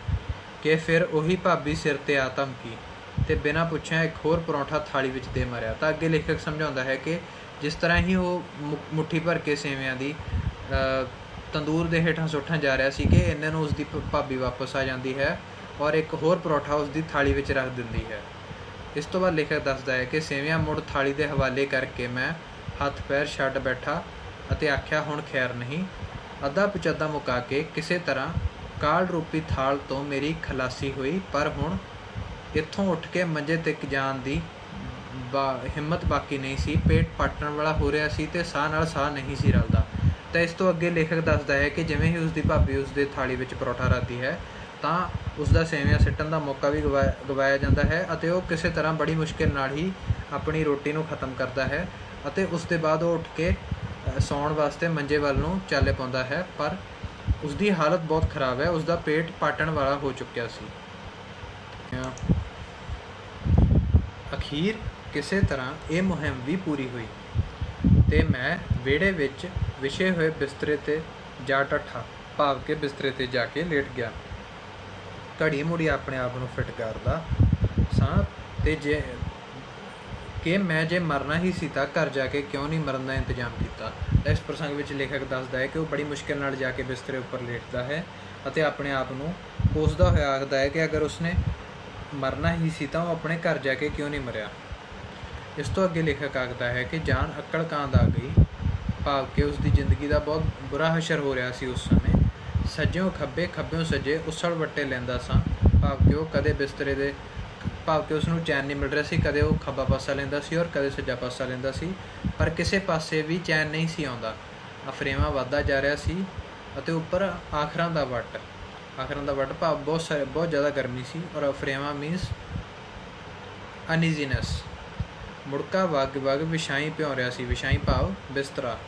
ਕਿ ਫਿਰ ਉਹੀ ਭਾਬੀ ਸਿਰ 'ਤੇ ਆ ਧਮਕੀ ਅਤੇ ਬਿਨਾਂ ਪੁੱਛਿਆ ਇੱਕ ਹੋਰ ਪਰੌਂਠਾ ਥਾਲੀ ਵਿੱਚ ਦੇ ਮਾਰਿਆ। ਤਾਂ ਅੱਗੇ ਲੇਖਕ ਸਮਝਾਉਂਦਾ ਹੈ ਕਿ ਜਿਸ ਤਰ੍ਹਾਂ ਹੀ ਉਹ ਮੁੱਠੀ ਭਰ ਕੇ ਸੇਵੀਆਂ ਦੀ ਤੰਦੂਰ ਦੇ ਹੇਠਾਂ ਸੁੱਟਣ ਜਾ ਰਿਹਾ ਸੀ ਕਿ ਇੰਨੇ ਨੂੰ ਉਸਦੀ ਭਾਬੀ ਵਾਪਸ ਆ ਜਾਂਦੀ ਹੈ ਔਰ ਇੱਕ ਹੋਰ ਪਰੌਠਾ ਉਸਦੀ ਥਾਲੀ ਵਿੱਚ ਰੱਖ ਦਿੰਦੀ ਹੈ। ਇਸ ਤੋਂ ਬਾਅਦ ਲੇਖਕ ਦੱਸਦਾ ਹੈ ਕਿ ਸੇਵੀਆਂ ਮੁੜ ਥਾਲੀ ਦੇ ਹਵਾਲੇ ਕਰਕੇ ਮੈਂ ਹੱਥ ਪੈਰ ਛੱਡ ਬੈਠਾ ਅਤੇ ਆਖਿਆ ਹੁਣ ਖੈਰ ਨਹੀਂ। ਅੱਧਾ ਪਚੱਧਾ ਮੁਕਾ ਕੇ ਕਿਸੇ ਤਰ੍ਹਾਂ ਕਾਲ ਰੂਪੀ ਥਾਲ ਤੋਂ ਮੇਰੀ ਖਲਾਸੀ ਹੋਈ, ਪਰ ਹੁਣ ਇੱਥੋਂ ਉੱਠ ਕੇ ਮੰਜੇ ਤੱਕ ਜਾਣ ਦੀ ਹਿੰਮਤ ਬਾਕੀ ਨਹੀਂ ਸੀ। ਪੇਟ ਪਾਟਣ ਵਾਲਾ ਹੋ ਰਿਹਾ ਸੀ ਅਤੇ ਸਾਹ ਨਾਲ ਸਾਹ ਨਹੀਂ ਸੀ ਰਲਦਾ। ਤਾਂ ਇਸ ਤੋਂ ਅੱਗੇ ਲੇਖਕ ਦੱਸਦਾ ਹੈ ਕਿ ਜਿਵੇਂ ਹੀ ਉਸਦੀ ਭਾਬੀ ਉਸਦੇ ਥਾਲੀ ਵਿੱਚ ਪਰੌਠਾ ਰੱਖਦੀ ਹੈ ਤਾਂ ਉਸਦਾ ਸੇਵੀਆਂ ਸਿੱਟਣ ਦਾ ਮੌਕਾ ਵੀ ਗਵਾਇਆ ਜਾਂਦਾ ਹੈ ਅਤੇ ਉਹ ਕਿਸੇ ਤਰ੍ਹਾਂ ਬੜੀ ਮੁਸ਼ਕਿਲ ਨਾਲ ਹੀ ਆਪਣੀ ਰੋਟੀ ਨੂੰ ਖ਼ਤਮ ਕਰਦਾ ਹੈ ਅਤੇ ਉਸ ਦੇ ਬਾਅਦ ਉਹ ਉੱਠ ਕੇ ਸੌਣ ਵਾਸਤੇ ਮੰਜੇ ਵੱਲ ਨੂੰ ਚਾਲੇ ਪਾਉਂਦਾ ਹੈ। ਪਰ ਉਸਦੀ ਹਾਲਤ ਬਹੁਤ ਖਰਾਬ ਹੈ, ਉਸਦਾ ਪੇਟ ਪਾਟਣ ਵਾਲਾ ਹੋ ਚੁੱਕਿਆ ਸੀ। ਅਖੀਰ ਕਿਸੇ ਤਰ੍ਹਾਂ ਇਹ ਮੁਹਿੰਮ ਵੀ ਪੂਰੀ ਹੋਈ ਅਤੇ ਮੈਂ ਵਿਹੜੇ ਵਿੱਚ ਵਿਛੇ ਹੋਏ ਬਿਸਤਰੇ 'ਤੇ ਜਾ ਡੱਠਾ, ਭਾਵ ਕਿ ਬਿਸਤਰੇ 'ਤੇ ਜਾ ਕੇ ਲੇਟ ਗਿਆ। ਘੜੀ ਮੁੜੀ ਆਪਣੇ ਆਪ ਨੂੰ ਫਿੱਟ ਕਰਦਾ ਸਾਂ ਅਤੇ ਮੈਂ ਜੇ ਮਰਨਾ ਹੀ ਸੀ ਤਾਂ ਘਰ ਜਾ ਕੇ ਕਿਉਂ ਨਹੀਂ ਮਰਨ ਦਾ ਇੰਤਜ਼ਾਮ ਕੀਤਾ। ਇਸ ਪ੍ਰਸੰਗ ਵਿੱਚ ਲੇਖਕ ਦੱਸਦਾ ਹੈ ਕਿ ਉਹ ਬੜੀ ਮੁਸ਼ਕਿਲ ਨਾਲ ਜਾ ਕੇ ਬਿਸਤਰੇ ਉੱਪਰ ਲੇਟਦਾ ਹੈ ਅਤੇ ਆਪਣੇ ਆਪ ਨੂੰ ਕੋਸਦਾ ਹੋਇਆ ਆਖਦਾ ਹੈ ਕਿ ਅਗਰ ਉਸਨੇ ਮਰਨਾ ਹੀ ਸੀ ਤਾਂ ਉਹ ਆਪਣੇ ਘਰ ਜਾ ਕੇ ਕਿਉਂ ਨਹੀਂ ਮਰਿਆ। ਇਸ ਤੋਂ ਅੱਗੇ ਲੇਖਕ ਆਖਦਾ ਹੈ ਕਿ ਜਾਨ ਅੱਕੜ ਕਾਂਦ ਆ ਗਈ, ਭਾਵ ਕਿ ਉਸਦੀ ਜ਼ਿੰਦਗੀ ਦਾ ਬਹੁਤ ਬੁਰਾ ਹਸ਼ਰ ਹੋ ਰਿਹਾ ਸੀ ਉਸ ਸਮੇਂ। ਸੱਜਿਓਂ ਖੱਬੇ ਖੱਬਿਓਂ ਸੱਜੇ ਉਸਲ ਵੱਟੇ ਲੈਂਦਾ ਸਾਂ, ਭਾਵ ਕਿ ਉਹ ਕਦੇ ਬਿਸਤਰੇ ਦੇ ਭਾਵ ਕਿ ਉਸਨੂੰ ਚੈਨ ਨਹੀਂ ਮਿਲ ਰਿਹਾ ਸੀ। ਕਦੇ ਉਹ ਖੱਬਾ ਪਾਸਾ ਲੈਂਦਾ ਸੀ ਔਰ ਕਦੇ ਸੱਜਾ ਪਾਸਾ ਲੈਂਦਾ ਸੀ, ਪਰ ਕਿਸੇ ਪਾਸੇ ਵੀ ਚੈਨ ਨਹੀਂ ਸੀ ਆਉਂਦਾ। ਅਫਰੇਵਾਂ ਵੱਧਦਾ ਜਾ ਰਿਹਾ ਸੀ ਅਤੇ ਉੱਪਰ ਆਖਰਾਂ ਦਾ ਵੱਟ ਭਾਵ ਬਹੁਤ ਜ਼ਿਆਦਾ ਗਰਮੀ ਸੀ ਔਰ ਅਫਰੇਵਾਂ ਮੀਨਸ ਅਨਈਜ਼ੀਨੈਸ। ਮੁੜਕਾ ਵਗ ਵਿਛਾਈ ਭਿਉਂ ਰਿਹਾ ਸੀ, ਵਿਛਾਈ ਭਾਵ ਬਿਸਤਰਾ।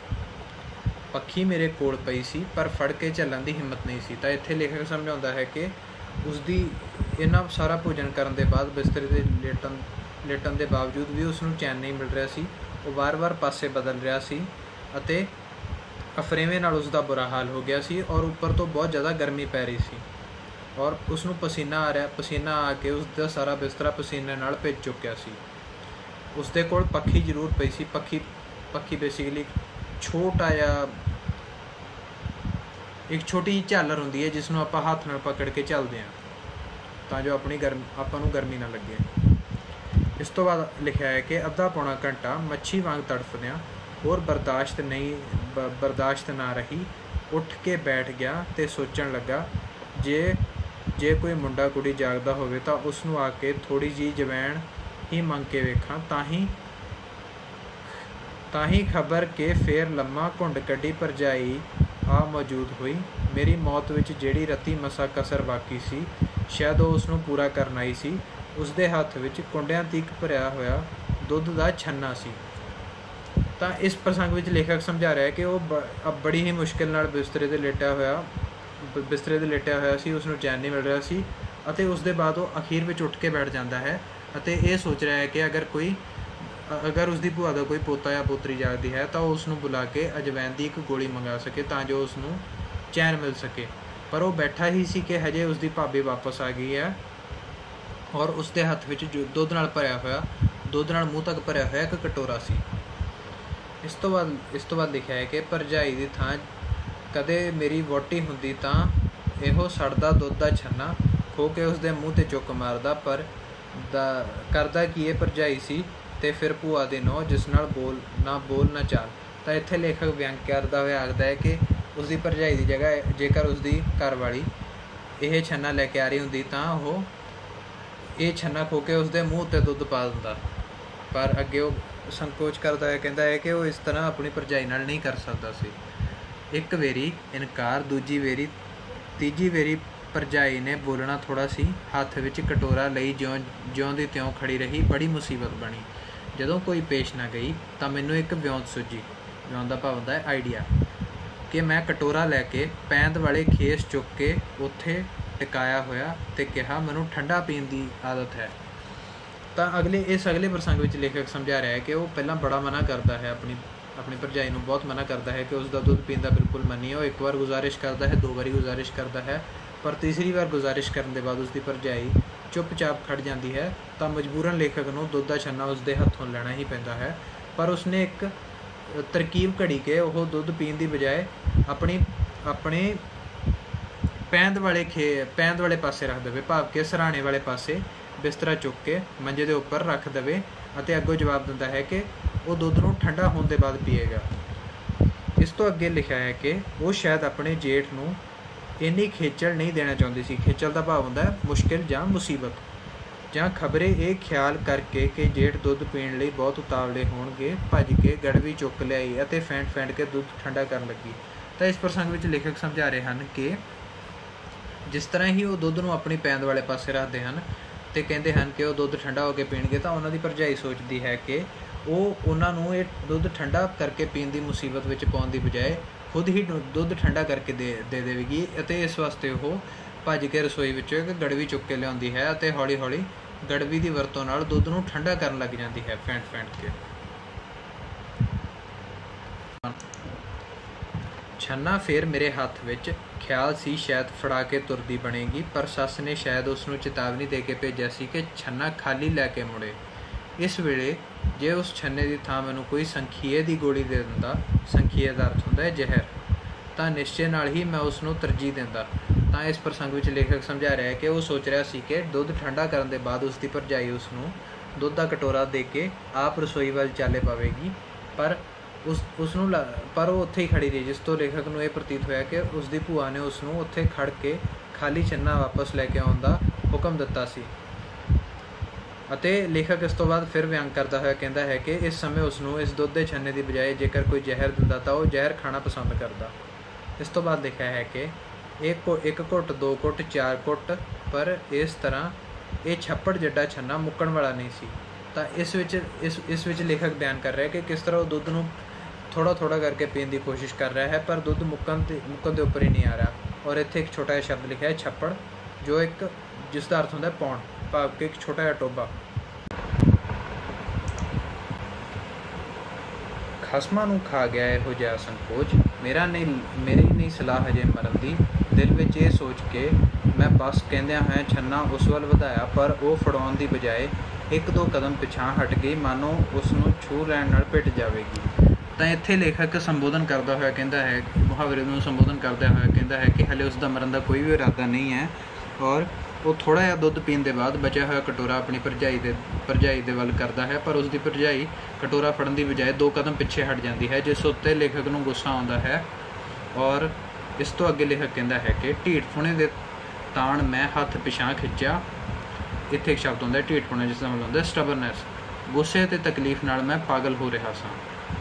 ਪੱਖੀ ਮੇਰੇ ਕੋਲ ਪਈ ਸੀ ਪਰ ਫੜ ਕੇ ਝੱਲਣ ਦੀ ਹਿੰਮਤ ਨਹੀਂ ਸੀ। ਤਾਂ ਇੱਥੇ ਲੇਖਕ ਸਮਝਾਉਂਦਾ ਹੈ ਕਿ ਉਸਦੀ ਇੰਨਾ ਸਾਰਾ ਭੋਜਨ ਕਰਨ ਦੇ ਬਾਅਦ ਬਿਸਤਰੇ 'ਤੇ ਲੇਟਣ ਦੇ ਬਾਵਜੂਦ ਵੀ ਉਸਨੂੰ ਚੈਨ ਨਹੀਂ ਮਿਲ ਰਿਹਾ ਸੀ। ਉਹ ਵਾਰ-ਵਾਰ ਪਾਸੇ ਬਦਲ ਰਿਹਾ ਸੀ ਅਤੇ ਅਫਰੇਵੇਂ ਨਾਲ ਉਸਦਾ ਬੁਰਾ ਹਾਲ ਹੋ ਗਿਆ ਸੀ ਔਰ ਉੱਪਰ ਤੋਂ ਬਹੁਤ ਜ਼ਿਆਦਾ ਗਰਮੀ ਪੈ ਰਹੀ ਸੀ ਔਰ ਉਸਨੂੰ ਪਸੀਨਾ ਆ ਕੇ ਉਸਦਾ ਸਾਰਾ ਬਿਸਤਰਾ ਪਸੀਨੇ ਨਾਲ ਭਿੱਜ ਚੁੱਕਿਆ ਸੀ। ਉਸਦੇ ਕੋਲ ਪੱਖੀ ਜ਼ਰੂਰ ਪਈ ਸੀ। ਪੱਖੀ ਬੇਸਿਕਲੀ ਛੋਟਾ ਜਿਹਾ ਇੱਕ ਛੋਟੀ ਜਿਹੀ ਝਾਲਰ ਹੁੰਦੀ ਹੈ ਜਿਸ ਨੂੰ ਆਪਾਂ ਹੱਥ ਨਾਲ ਪਕੜ ਕੇ ਝੱਲਦੇ ਹਾਂ ਤਾਂ ਜੋ ਆਪਾਂ ਨੂੰ ਗਰਮੀ ਨਾ ਲੱਗੇ। ਇਸ ਤੋਂ ਬਾਅਦ ਲਿਖਿਆ ਹੈ ਕਿ ਅੱਧਾ ਪੌਣਾ ਘੰਟਾ ਮੱਛੀ ਵਾਂਗ ਤੜਫਦਿਆਂ ਹੋਰ ਬਰਦਾਸ਼ਤ ਨਾ ਰਹੀ, ਉੱਠ ਕੇ ਬੈਠ ਗਿਆ ਅਤੇ ਸੋਚਣ ਲੱਗਾ ਜੇ ਕੋਈ ਮੁੰਡਾ ਕੁੜੀ ਜਾਗਦਾ ਹੋਵੇ ਤਾਂ ਉਸ ਨੂੰ ਆ ਕੇ ਥੋੜ੍ਹੀ ਜਿਹੀ ਜਵੈਣ ਹੀ ਮੰਗ ਕੇ ਵੇਖਾਂ ਤਾਂ ਹੀ ਖਬਰ ਕਿ ਫੇਰ ਲੰਮਾ ਘੁੰਡ ਕੱਢੀ ਭਰਜਾਈ ਆ ਮੌਜੂਦ ਹੋਈ। ਮੇਰੀ ਮੌਤ ਵਿੱਚ ਜਿਹੜੀ ਰੱਤੀ ਮਸਾ ਕਸਰ ਬਾਕੀ ਸੀ ਸ਼ਾਇਦ ਉਹ ਉਸਨੂੰ ਪੂਰਾ ਕਰਨ ਆਈ ਸੀ। ਉਸਦੇ ਹੱਥ ਵਿੱਚ ਕੁੰਡਿਆਂ ਤੀਕ ਭਰਿਆ ਹੋਇਆ ਦੁੱਧ ਦਾ ਛੰਨਾ ਸੀ। ਤਾਂ ਇਸ ਪ੍ਰਸੰਗ ਵਿੱਚ ਲੇਖਕ ਸਮਝਾ ਰਿਹਾ ਕਿ ਉਹ ਬੜੀ ਹੀ ਮੁਸ਼ਕਿਲ ਨਾਲ ਬਿਸਤਰੇ 'ਤੇ ਲੇਟਿਆ ਹੋਇਆ ਸੀ। ਉਸਨੂੰ ਚੈਨ ਨਹੀਂ ਮਿਲ ਰਿਹਾ ਸੀ ਅਤੇ ਉਸ ਦੇ ਬਾਅਦ ਉਹ ਅਖੀਰ ਵਿੱਚ ਉੱਠ ਕੇ ਬੈਠ ਜਾਂਦਾ ਹੈ ਅਤੇ ਇਹ ਸੋਚ ਰਿਹਾ ਹੈ ਕਿ ਅਗਰ ਉਸਦੀ ਭੂਆ ਦਾ ਕੋਈ ਪੋਤਾ ਜਾਂ ਪੋਤਰੀ ਜਾਗਦੀ ਹੈ ਤਾਂ ਉਹ ਉਸਨੂੰ ਬੁਲਾ ਕੇ ਅਜਵੈਨ ਦੀ ਇੱਕ ਗੋਲੀ ਮੰਗਾ ਸਕੇ ਤਾਂ ਜੋ ਉਸਨੂੰ ਚੈਨ ਮਿਲ ਸਕੇ। ਪਰ ਉਹ ਬੈਠਾ ਹੀ ਸੀ ਕਿ ਹਜੇ ਉਸਦੀ ਭਾਬੀ ਵਾਪਸ ਆ ਗਈ ਹੈ ਔਰ ਉਸਦੇ ਹੱਥ ਵਿੱਚ ਦੁੱਧ ਨਾਲ ਮੂੰਹ ਤੱਕ ਭਰਿਆ ਹੋਇਆ ਇੱਕ ਕਟੋਰਾ ਸੀ। ਇਸ ਤੋਂ ਬਾਅਦ ਲਿਖਿਆ ਹੈ ਕਿ ਭਰਜਾਈ ਦੀ ਥਾਂ ਕਦੇ ਮੇਰੀ ਵਹੁਟੀ ਹੁੰਦੀ ਤਾਂ ਇਹੋ ਸੜਦਾ ਦੁੱਧ ਦਾ ਛੰਨਾ ਖੋ ਕੇ ਉਸਦੇ ਮੂੰਹ 'ਤੇ ਚੁੱਕ ਮਾਰਦਾ, ਪਰ ਕਰਦਾ ਕੀ ਇਹ ਭਰਜਾਈ ਸੀ ਅਤੇ ਫਿਰ ਭੂਆ ਦੀ ਨੂੰਹ ਜਿਸ ਨਾਲ ਬੋਲ ਨਾ ਚਾਲ। ਤਾਂ ਇੱਥੇ ਲੇਖਕ ਵਿਅੰਗ ਕਰਦਾ ਹੋਇਆ ਆਖਦਾ ਹੈ ਕਿ ਉਸਦੀ ਭਰਜਾਈ ਦੀ ਜਗ੍ਹਾ ਜੇਕਰ ਉਸਦੀ ਘਰਵਾਲੀ ਇਹ ਛੰਨਾ ਲੈ ਕੇ ਆ ਰਹੀ ਹੁੰਦੀ ਤਾਂ ਉਹ ਇਹ ਛੰਨਾ ਖੋ ਕੇ ਉਸਦੇ ਮੂੰਹ 'ਤੇ ਦੁੱਧ ਪਾ ਦਿੰਦਾ, ਪਰ ਅੱਗੇ ਉਹ ਸੰਕੋਚ ਕਰਦਾ ਹੈ, ਕਹਿੰਦਾ ਹੈ ਕਿ ਉਹ ਇਸ ਤਰ੍ਹਾਂ ਆਪਣੀ ਭਰਜਾਈ ਨਾਲ ਨਹੀਂ ਕਰ ਸਕਦਾ ਸੀ। ਇੱਕ ਵੇਰੀ ਇਨਕਾਰ, ਦੂਜੀ ਵੇਰੀ, ਤੀਜੀ ਵੇਰੀ ਭਰਜਾਈ ਨੇ ਬੋਲਣਾ ਥੋੜ੍ਹਾ ਸੀ, ਹੱਥ ਵਿੱਚ ਕਟੋਰਾ ਲਈ ਜਿਉਂ ਦੀ ਤਿਉਂ ਖੜੀ ਰਹੀ। ਬੜੀ ਮੁਸੀਬਤ ਬਣੀ। ਜਦੋਂ ਕੋਈ ਪੇਸ਼ ਨਾ ਗਈ ਤਾਂ ਮੈਨੂੰ ਇੱਕ ਵਿਉਂਤ ਸੁੱਝੀ। ਵਿਉਂਤ ਦਾ ਭਾਵ ਹੁੰਦਾ ਹੈ ਆਈਡੀਆ, ਕਿ ਮੈਂ ਕਟੋਰਾ ਲੈ ਕੇ ਪੈਂਦ ਵਾਲੇ ਖੇਸ ਚੁੱਕ ਕੇ ਉੱਥੇ ਟਿਕਾਇਆ ਹੋਇਆ ਅਤੇ ਕਿਹਾ ਮੈਨੂੰ ਠੰਡਾ ਪੀਣ ਦੀ ਆਦਤ ਹੈ। ਤਾਂ ਇਸ ਅਗਲੇ ਪ੍ਰਸੰਗ ਵਿੱਚ ਲੇਖਕ ਸਮਝਾ ਰਿਹਾ ਹੈ ਕਿ ਉਹ ਪਹਿਲਾਂ ਬੜਾ ਮਨਾ ਕਰਦਾ ਹੈ, ਆਪਣੀ ਭਰਜਾਈ ਨੂੰ ਬਹੁਤ ਮਨਾ ਕਰਦਾ ਹੈ ਕਿ ਉਸ ਦਾ ਦੁੱਧ ਪੀਣ ਦਾ ਬਿਲਕੁਲ ਮਨ ਨਹੀਂ। ਉਹ ਇੱਕ ਵਾਰ ਗੁਜ਼ਾਰਿਸ਼ ਕਰਦਾ ਹੈ, 2 ਵਾਰੀ ਗੁਜ਼ਾਰਿਸ਼ ਕਰਦਾ ਹੈ, ਪਰ ਤੀਸਰੀ ਵਾਰ ਗੁਜ਼ਾਰਿਸ਼ ਕਰਨ ਦੇ ਬਾਅਦ ਉਸਦੀ ਭਰਜਾਈ ਚੁੱਪਚਾਪ ਖੜ੍ਹ ਜਾਂਦੀ ਹੈ ਤਾਂ ਮਜਬੂਰਨ ਲੇਖਕ ਨੂੰ ਦੁੱਧ ਦਾ ਛੰਨਾ ਉਸਦੇ ਹੱਥੋਂ ਲੈਣਾ ਹੀ ਪੈਂਦਾ ਹੈ। ਪਰ ਉਸਨੇ ਇੱਕ ਤਰਕੀਬ ਘੜੀ ਕੇ ਉਹ ਦੁੱਧ ਪੀਣ ਦੀ ਬਜਾਏ ਆਪਣੇ ਪੈਂਦ ਵਾਲੇ ਪਾਸੇ ਰੱਖ ਦੇਵੇ, ਭਾਵ ਕਿ ਸਰਾਣੇ ਵਾਲੇ ਪਾਸੇ ਬਿਸਤਰਾ ਚੁੱਕ ਕੇ ਮੰਜੇ ਦੇ ਉੱਪਰ ਰੱਖ ਦੇਵੇ ਅਤੇ ਅੱਗੋਂ ਜਵਾਬ ਦਿੰਦਾ ਹੈ ਕਿ ਉਹ ਦੁੱਧ ਨੂੰ ਠੰਡਾ ਹੋਣ ਦੇ ਬਾਅਦ ਪੀਏਗਾ। इस तो अगे लिखा है कि वो शायद अपने जेठ नूं इन्नी खेचल नहीं देना चाहती सी। खेचल का भाव होंदा है मुश्किल जां मुसीबत, जां खबरे ये ख्याल करके कि जेठ दुध पीण लई बहुत उतावले होणगे भज के गड़वी चुक लियाई अते फैंट फैंट के दुध ठंडा करन लगी। तो इस प्रसंग में लेखक समझा रहे हैं कि जिस तरह ही वो दुध नूं अपनी पैंद वाले पासे रखते हैं तो कहते हैं कि वो दुध ठंडा होकर पीणगे, तो उन्होंने भरजाई सोचती है कि वो उन्होंने ये दुध ठंडा करके पीण की मुसीबत में पाने की बजाय खुद ही दुध ठंडा करके दे देगी। इस वास्ते वो भज के रसोई विचों एक गड़वी चुक के लियाउंदी है और हौली हौली गड़वी की वरतों नाल दुध नूं ठंडा करन लग जाती है फैंट फैंट के। छन्ना फिर मेरे हत्थ विच, ख्याल सी शायद फड़ा के तुरदी बनेगी, पर सस ने शायद उसनूं चेतावनी दे के भेजा सी कि छन्ना खाली लैके मुड़े। इस वेले जे उस छन्ने की थां मैनूं कोई संखीए की गोली दे दिंदा, संखीए का अर्थ हुंदा है जहर, तो निश्चय नाल ही मैं उसनूं तरजीह दिंदा। तो इस प्रसंग में लेखक समझा रहा है कि वो सोच रहा सी कि दुध ठंडा करने के बाद उसकी भरजाई उसनूं दुध का कटोरा दे के आप रसोई वाल चाले पावेगी, पर उसनूं पर वो उत्थे ही खड़ी रही, जिस तो लेखक नूं ये प्रतीत होया कि उसकी भूआ ने उसनूं उत्थे खड़ के खाली छन्ना वापस लैके आउण दा हुक्म दिता सी। अते लेखक इस तो बाद फिर व्यंग करता हुआ कहता है कि इस समय उसनूं इस दुध के छन्ने की बजाय जेकर कोई जहर दिंदा तो वह जहर खाना पसंद करता। इस तो बाद लिखा है कि एक घुट, दो घुट, चार घुट, पर इस तरह ये छप्पड़ जड्डा छन्ना मुक्कण वाला नहीं सी। तो इस विच लेखक बयान कर रहा है कि किस तरह वो दुध नूं थोड़ा थोड़ा करके पीने की कोशिश कर रहा है, पर दुध मुक्कन के उपर ही नहीं आ रहा। और इत्थे एक छोटा जिहा शब्द लिखा है छप्पड़, जो एक जिसका अर्थ होंदा है पौंड, भाव के एक छोटा जिहा टोबा। खसमां नूं खा गया इहो जिहा संकोच, मेरी नहीं सलाह हजे मरन दी। दिल विच ये सोच के मैं बस कहंदियां होया छन्ना उस वल वधाया, पर वो फड़ाउण दी बजाय एक दो कदम पिछां हट गई, मानो उसनूं छू लैण नाल पिट जावेगी। तो इत्थे लेखक संबोधन करता हुआ कहता है, मुहावरे नूं संबोधन करता हुआ कहता है कि हले उसका मरन का कोई भी इरादा नहीं है, और वो थोड़ा जिहा दुध पीण के बाद बचा हुआ कटोरा अपनी भरजाई दे वल करता है, पर उसकी भरजाई कटोरा फड़न की बजाय दो कदम पिछे हट जाती है, जिस उत्ते लेखक नूं गुस्सा आउंदा है। और इस तो अगे लेखक कहता है कि ढीठ फुणे दे ताण मैं हत्थ पिछां खिंचा। इत्थे एक शब्द होंदा है ढीठ फुणे, जिसका मतलब होंदा है स्टबरनेस। गुस्से ते तकलीफ नाल मैं पागल हो रहा सां।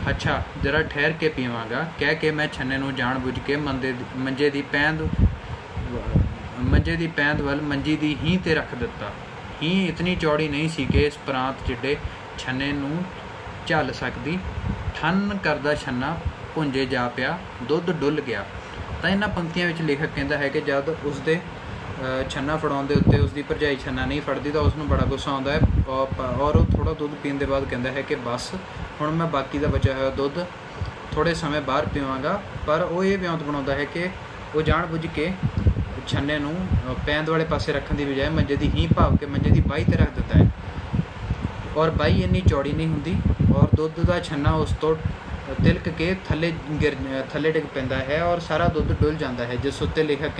अच्छा जरा ठहर के पीवांगा, कह के मैं छन्ने नूं जाण बुझ के मंजे दी पैंद वल मंजी दी हीं ते रख दिता। हीं इतनी चौड़ी नहीं सी कि इस प्रांत जिड्डे छन्ने नूं झल सकदी। ठन करदा छन्ना भुंजे जा पिया, दुध डुल गया। तो इन्हां पंक्तियां विच लेखक कहता है कि जब उसके छन्ना फड़ाउण दे उत्ते उसकी भरजाई छन्ना नहीं फड़दी तो उसनूं बड़ा गुस्सा आउंदा है, और वो थोड़ा दुध पीण दे बाद कहता है कि बस हुण मैं बाकी का बचा हुआ दुध थोड़े समय बाहर पीवांगा। पर वो ये ब्योंत बनाउंदा है कि वो जाण बुझ के छन्ने नूं पैंद वाले पासे रखण की बजाय मंजे की हीं भाव के मंजे की बाही ते रख दिता है, और बाही इन्नी चौड़ी नहीं हुंदी, और दुध का छन्ना उस तो तिलक के थले डिग पैंदा है और सारा दुध डुल जाता है। जिस उत्ते लेखक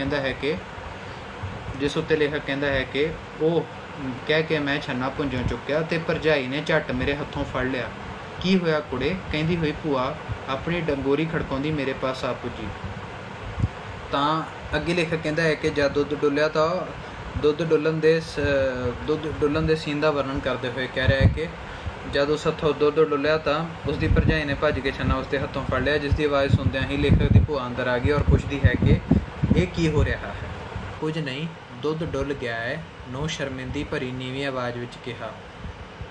कहता है कि वो कह के मैं छन्ना भुंजों चुक्या ते भरजाई ने झट मेरे हत्थों फड़ लिया। की होया कुड़े, कहती हुई भूआ अपनी डंगोरी खड़काउंदी मेरे पास आ पुजी। तो अगे लेखक कहता है कि जब दुध डुलिया तो दुध डुलन के सीन का वर्णन करते हुए कह रहा है कि जब उस हथों दुध डुलिया तो उसकी भरजाई ने भज के छन्ना उसके हथों फड़ लिया, जिसकी आवाज़ सुनद्या ही लेखक की भूआ अंदर आ गई और पुछदी है कि ये की हो रहा है। कुछ नहीं, दुध डुल गया है, नो शर्मिंदी भरी नीवी आवाज़ विच कहा।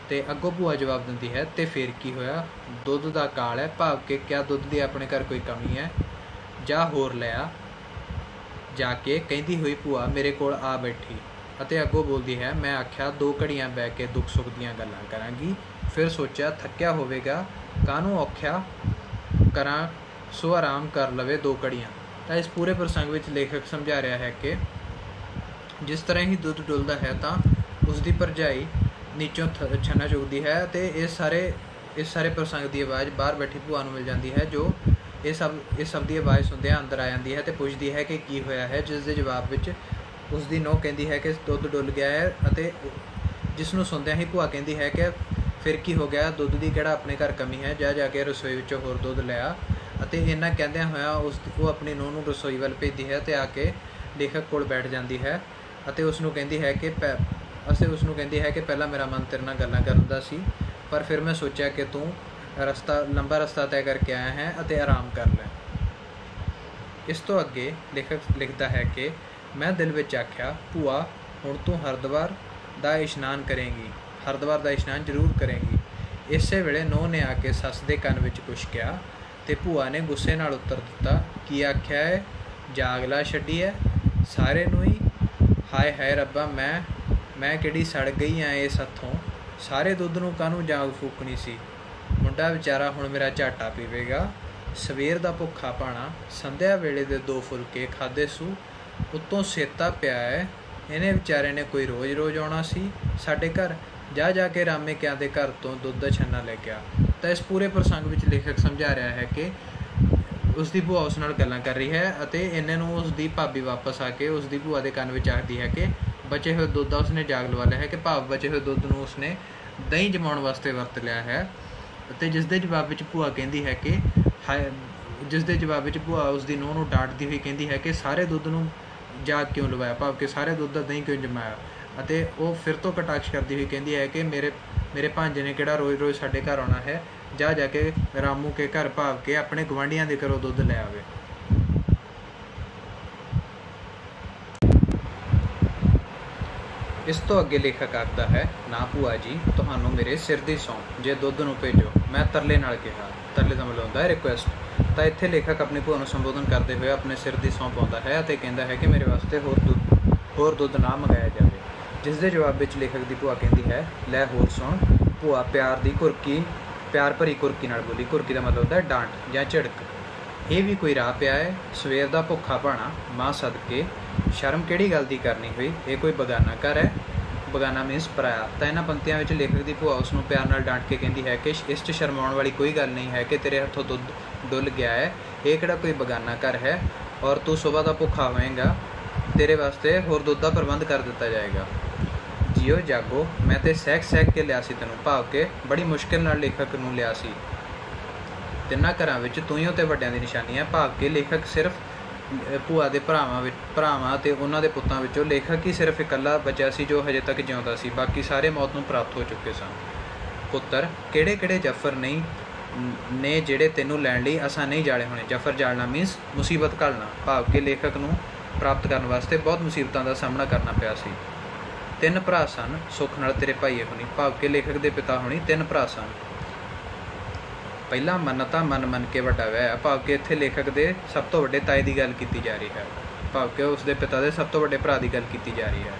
तो अगों भूआ जवाब दिंदी है, तो फिर की होया, दुध का काल है, भाव के क्या दुध की अपने घर कोई कमी है, जा होर लिया जाके। कहती हुई भूआ मेरे कोल आ बैठी अते अगों बोलती है, मैं आख्या 2 घड़ियां बह के दुख सुख दियां गल्लां करांगी, फिर सोचा थक्या होवेगा कानूं औख्या करा, सो आराम कर लवे 2 घड़ियां। तो इस पूरे प्रसंग में लेखक समझा रहा है कि जिस तरह ही दुध डुलदा है तो उसकी भरजाई नीचों छन्ना चुकती है, तो इस सारे प्रसंग की आवाज़ बाहर बैठी भूआ नूं मिल जाती है, जो इस सब की आवाज़ सुनद्या अंदर आ जाती है तो पुछदी है कि की होया है, जिस दे जवाब विच उसकी नूंह कहती है कि दुध डुल गया है, अते जिसनूं सुनद्या ही भूआ कहती है कि फिर की हो गया, दुध की किहड़ा अपने घर कमी है, जा जाके रसोई विचों होर दुध लिया। ਅਤੇ ਇਹਨਾਂ ਕਹਿੰਦਿਆਂ ਹੋਇਆ ਉਹ ਆਪਣੀ ਨੂੰਹ ਨੂੰ ਰਸੋਈ ਵੱਲ ਭੇਜਦੀ ਹੈ ਅਤੇ ਆ ਕੇ ਲੇਖਕ ਕੋਲ ਬੈਠ ਜਾਂਦੀ ਹੈ ਅਤੇ ਉਸ ਨੂੰ ਕਹਿੰਦੀ ਹੈ ਕਿ ਪਹਿਲਾਂ ਮੇਰਾ ਮਨ ਤੇਰੇ ਨਾਲ ਗੱਲਾਂ ਕਰਨ ਦਾ ਸੀ, ਪਰ ਫਿਰ ਮੈਂ ਸੋਚਿਆ ਕਿ ਤੂੰ ਲੰਬਾ ਰਸਤਾ ਤੈਅ ਕਰਕੇ ਆਇਆ ਹੈ ਅਤੇ ਆਰਾਮ ਕਰ ਲੈ। ਇਸ ਤੋਂ ਅੱਗੇ ਲੇਖਕ ਲਿਖਦਾ ਹੈ ਕਿ ਮੈਂ ਦਿਲ ਵਿੱਚ ਆਖਿਆ, ਭੂਆ ਹੁਣ ਤੂੰ ਹਰਿਦੁਆਰ ਦਾ ਇਸ਼ਨਾਨ ਜ਼ਰੂਰ ਕਰੇਂਗੀ। ਇਸੇ ਵੇਲੇ ਨੂੰਹ ਨੇ ਆ ਕੇ ਸੱਸ ਦੇ ਕੰਨ ਵਿੱਚ ਕੁਛ ਕਿਹਾ ਅਤੇ ਭੂਆ ਨੇ ਗੁੱਸੇ ਨਾਲ ਉੱਤਰ ਦਿੱਤਾ, ਕੀ ਆਖਿਆ ਹੈ, ਜਾਗ ਲਾ ਛੱਡੀ ਹੈ ਸਾਰੇ ਨੂੰ ਹੀ। ਹਾਏ ਹਾਏ ਰੱਬਾ, ਮੈਂ ਕਿਹੜੀ ਸੜ ਗਈ ਆ ਇਸ ਹੱਥੋਂ, ਸਾਰੇ ਦੁੱਧ ਨੂੰ ਕਾਹਨੂੰ ਜਾਗ ਫੂਕਣੀ ਸੀ। ਮੁੰਡਾ ਵਿਚਾਰਾ ਹੁਣ ਮੇਰਾ ਝਾਟਾ ਪੀਵੇਗਾ। ਸਵੇਰ ਦਾ ਭੁੱਖਾ ਭਾਣਾ, ਸੰਧਿਆ ਵੇਲੇ ਦੇ 2 ਫੁਲਕੇ ਖਾਧੇ ਸੂ, ਉੱਤੋਂ ਸੇਤਾ ਪਿਆ ਹੈ। ਇਹਨੇ ਵਿਚਾਰੇ ਨੇ ਕੋਈ ਰੋਜ਼ ਆਉਣਾ ਸੀ ਸਾਡੇ ਘਰ, ਜਾ ਕੇ ਰਾਮੇ ਕਿਆਂ ਦੇ ਘਰ ਤੋਂ ਦੁੱਧ ਦਾ ਛੰਨਾ ਲੈ ਕੇ ਆ। ਤਾਂ ਇਸ ਪੂਰੇ ਪ੍ਰਸੰਗ ਵਿੱਚ ਲੇਖਕ ਸਮਝਾ ਰਿਹਾ ਹੈ ਕਿ ਉਸਦੀ ਭੂਆ ਉਸ ਨਾਲ ਗੱਲਾਂ ਕਰ ਰਹੀ ਹੈ ਅਤੇ ਇਹਨਾਂ ਨੂੰ ਉਸਦੀ ਭਾਬੀ ਵਾਪਸ ਆ ਕੇ ਉਸਦੀ ਭੂਆ ਦੇ ਕੰਨ ਵਿੱਚ ਆਖਦੀ ਹੈ ਕਿ ਬਚੇ ਹੋਏ ਦੁੱਧ ਦਾ ਉਸਨੇ ਜਾਗ ਲਵਾ ਲਿਆ ਹੈ, ਕਿ ਭਾਵ ਬਚੇ ਹੋਏ ਦੁੱਧ ਨੂੰ ਉਸਨੇ ਦਹੀਂ ਜਮਾਉਣ ਵਾਸਤੇ ਵਰਤ ਲਿਆ ਹੈ। ਅਤੇ ਜਿਸ ਦੇ ਜਵਾਬ ਵਿੱਚ ਭੂਆ ਉਸਦੀ ਨੂੰਹ ਨੂੰ ਡਾਂਟਦੀ ਹੋਈ ਕਹਿੰਦੀ ਹੈ ਕਿ ਸਾਰੇ ਦੁੱਧ ਨੂੰ ਜਾਗ ਕਿਉਂ ਲਵਾਇਆ, ਭਾਵ ਕਿ ਸਾਰੇ ਦੁੱਧ ਦਾ ਦਹੀਂ ਕਿਉਂ ਜਮਾਇਆ। ਅਤੇ ਉਹ ਫਿਰ ਤੋਂ ਕਟਾਕਸ਼ ਕਰਦੀ ਹੋਈ ਕਹਿੰਦੀ ਹੈ ਕਿ ਮੇਰੇ ਭਾਂਜੇ ਨੇ ਕਿਹੜਾ ਰੋਜ਼ ਸਾਡੇ ਘਰ ਆਉਣਾ ਹੈ, ਜਾ ਕੇ ਰਾਮੂ ਕੇ ਘਰ, ਭਾਵ ਕੇ ਆਪਣੇ ਗੁਆਂਢੀਆਂ ਦੇ ਘਰੋਂ ਦੁੱਧ ਲੈ ਆਵੇ। ਇਸ ਤੋਂ ਅੱਗੇ ਲੇਖਕ ਆਖਦਾ ਹੈ, ਨਾ ਭੂਆ ਜੀ, ਤੁਹਾਨੂੰ ਮੇਰੇ ਸਿਰ ਦੀ ਸਹੁੰ, ਜੇ ਦੁੱਧ ਨੂੰ ਭੇਜੋ। ਮੈਂ ਤਰਲੇ ਨਾਲ ਕਿਹਾ। ਤਰਲੇ ਦਾ ਮਤਲਬ ਹੁੰਦਾ ਹੈ ਰਿਕੁਐਸਟ। ਤਾਂ ਇੱਥੇ ਲੇਖਕ ਆਪਣੀ ਭੂਆ ਨੂੰ ਸੰਬੋਧਨ ਕਰਦੇ ਹੋਏ ਆਪਣੇ ਸਿਰ ਦੀ ਸਹੁੰ ਪਾਉਂਦਾ ਹੈ ਅਤੇ ਕਹਿੰਦਾ ਹੈ ਕਿ ਮੇਰੇ ਵਾਸਤੇ ਹੋਰ ਦੁੱਧ ਨਾ ਮੰਗਾਇਆ ਜਾਵੇ। ਜਿਸ ਦੇ ਜਵਾਬ ਵਿੱਚ ਲੇਖਕ ਦੀ ਭੂਆ ਕਹਿੰਦੀ ਹੈ, ਲੈ ਹੋਰ ਸੁਣ। ਭੂਆ ਪਿਆਰ ਭਰੀ ਕੁਰਕੀ ਨਾਲ ਬੋਲੀ। ਕੁਰਕੀ ਦਾ ਮਤਲਬ ਹੁੰਦਾ ਹੈ ਡਾਂਟ ਜਾਂ ਝਿੜਕ। ਇਹ ਵੀ ਕੋਈ ਰਾਹ ਪਿਆ ਹੈ, ਸਵੇਰ ਦਾ ਭੁੱਖਾ ਭਾਣਾ, ਮਾਂ ਸਦਕੇ, ਸ਼ਰਮ ਕਿਹੜੀ ਗੱਲ ਦੀ ਕਰਨੀ ਹੋਈ, ਇਹ ਕੋਈ ਬਗਾਨਾ ਘਰ ਹੈ। ਬਗਾਨਾ ਮੀਨਸ ਪਰਾਇਆ। ਤਾਂ ਇਹਨਾਂ ਪੰਕਤੀਆਂ ਵਿੱਚ ਲੇਖਕ ਦੀ ਭੂਆ ਉਸ ਨੂੰ ਪਿਆਰ ਨਾਲ ਡਾਂਟ ਕੇ ਕਹਿੰਦੀ ਹੈ ਕਿ ਇਸ 'ਚ ਸ਼ਰਮਾਉਣ ਵਾਲੀ ਕੋਈ ਗੱਲ ਨਹੀਂ ਹੈ ਕਿ ਤੇਰੇ ਹੱਥੋਂ ਦੁੱਧ ਡੁੱਲ ਗਿਆ ਹੈ, ਇਹ ਕਿਹੜਾ ਕੋਈ ਬਗਾਨਾ ਘਰ ਹੈ, ਔਰ ਤੂੰ ਸੁਬਾਹ ਦਾ ਭੁੱਖਾ ਹੋਵੇਂਗਾ, ਤੇਰੇ ਵਾਸਤੇ ਹੋਰ ਦੁੱਧ ਦਾ ਪ੍ਰਬੰਧ ਕਰ ਦਿੱਤਾ ਜਾਏਗਾ। ਜੀਓ ਜਾਗੋ, ਮੈਂ ਤੇ ਸਹਿਕ ਕੇ ਲਿਆ ਸੀ ਤੈਨੂੰ, ਭਾਵ ਕਿ ਬੜੀ ਮੁਸ਼ਕਿਲ ਨਾਲ ਲੇਖਕ ਨੂੰ ਲਿਆ ਸੀ। ਤਿੰਨਾਂ ਘਰਾਂ ਵਿੱਚ ਤੂੰ ਹੀ ਤੇ ਵੱਡਿਆਂ ਦੀ ਨਿਸ਼ਾਨੀ ਹੈ, ਭਾਵ ਕਿ ਲੇਖਕ ਸਿਰਫ ਭੂਆ ਦੇ ਭਰਾਵਾਂ ਅਤੇ ਉਹਨਾਂ ਦੇ ਪੁੱਤਾਂ ਵਿੱਚੋਂ ਲੇਖਕ ਹੀ ਸਿਰਫ ਇਕੱਲਾ ਬਚਿਆ ਸੀ ਜੋ ਹਜੇ ਤੱਕ ਜਿਉਂਦਾ ਸੀ, ਬਾਕੀ ਸਾਰੇ ਮੌਤ ਨੂੰ ਪ੍ਰਾਪਤ ਹੋ ਚੁੱਕੇ ਸਨ। ਪੁੱਤਰ, ਕਿਹੜੇ ਜਫਰ ਨੇ ਜਿਹੜੇ ਤੈਨੂੰ ਲੈਣ ਲਈ ਅਸਾਂ ਨਹੀਂ ਜਾਲੇ ਹੋਣੇ। ਜਫਰ ਜਾਲਣਾ ਮੀਨਸ ਮੁਸੀਬਤ ਘਾਲਣਾ, ਭਾਵ ਕਿ ਲੇਖਕ ਨੂੰ ਪ੍ਰਾਪਤ ਕਰਨ ਵਾਸਤੇ ਬਹੁਤ ਮੁਸੀਬਤਾਂ ਦਾ ਸਾਹਮਣਾ ਕਰਨਾ ਪਿਆ ਸੀ। 3 ਭਰਾ ਸਨ, ਸੁੱਖ ਨਾਲ ਤੇਰੇ ਭਾਈਏ ਹੋਣੀ, ਭਾਵ ਕਿ ਲੇਖਕ ਦੇ ਪਿਤਾ ਹੋਣੀ 3 ਭਰਾ ਸਨ। ਪਹਿਲਾ ਮੰਨਤਾ ਮੰਨ ਕੇ ਵੱਡਾ ਵਿਆਹਿਆ, ਭਾਵ ਕਿ ਇੱਥੇ ਲੇਖਕ ਦੇ ਸਭ ਤੋਂ ਵੱਡੇ ਤਾਏ ਦੀ ਗੱਲ ਕੀਤੀ ਜਾ ਰਹੀ ਹੈ, ਭਾਵ ਕਿ ਉਸ ਦੇ ਪਿਤਾ ਦੇ ਸਭ ਤੋਂ ਵੱਡੇ ਭਰਾ ਦੀ ਗੱਲ ਕੀਤੀ ਜਾ ਰਹੀ ਹੈ।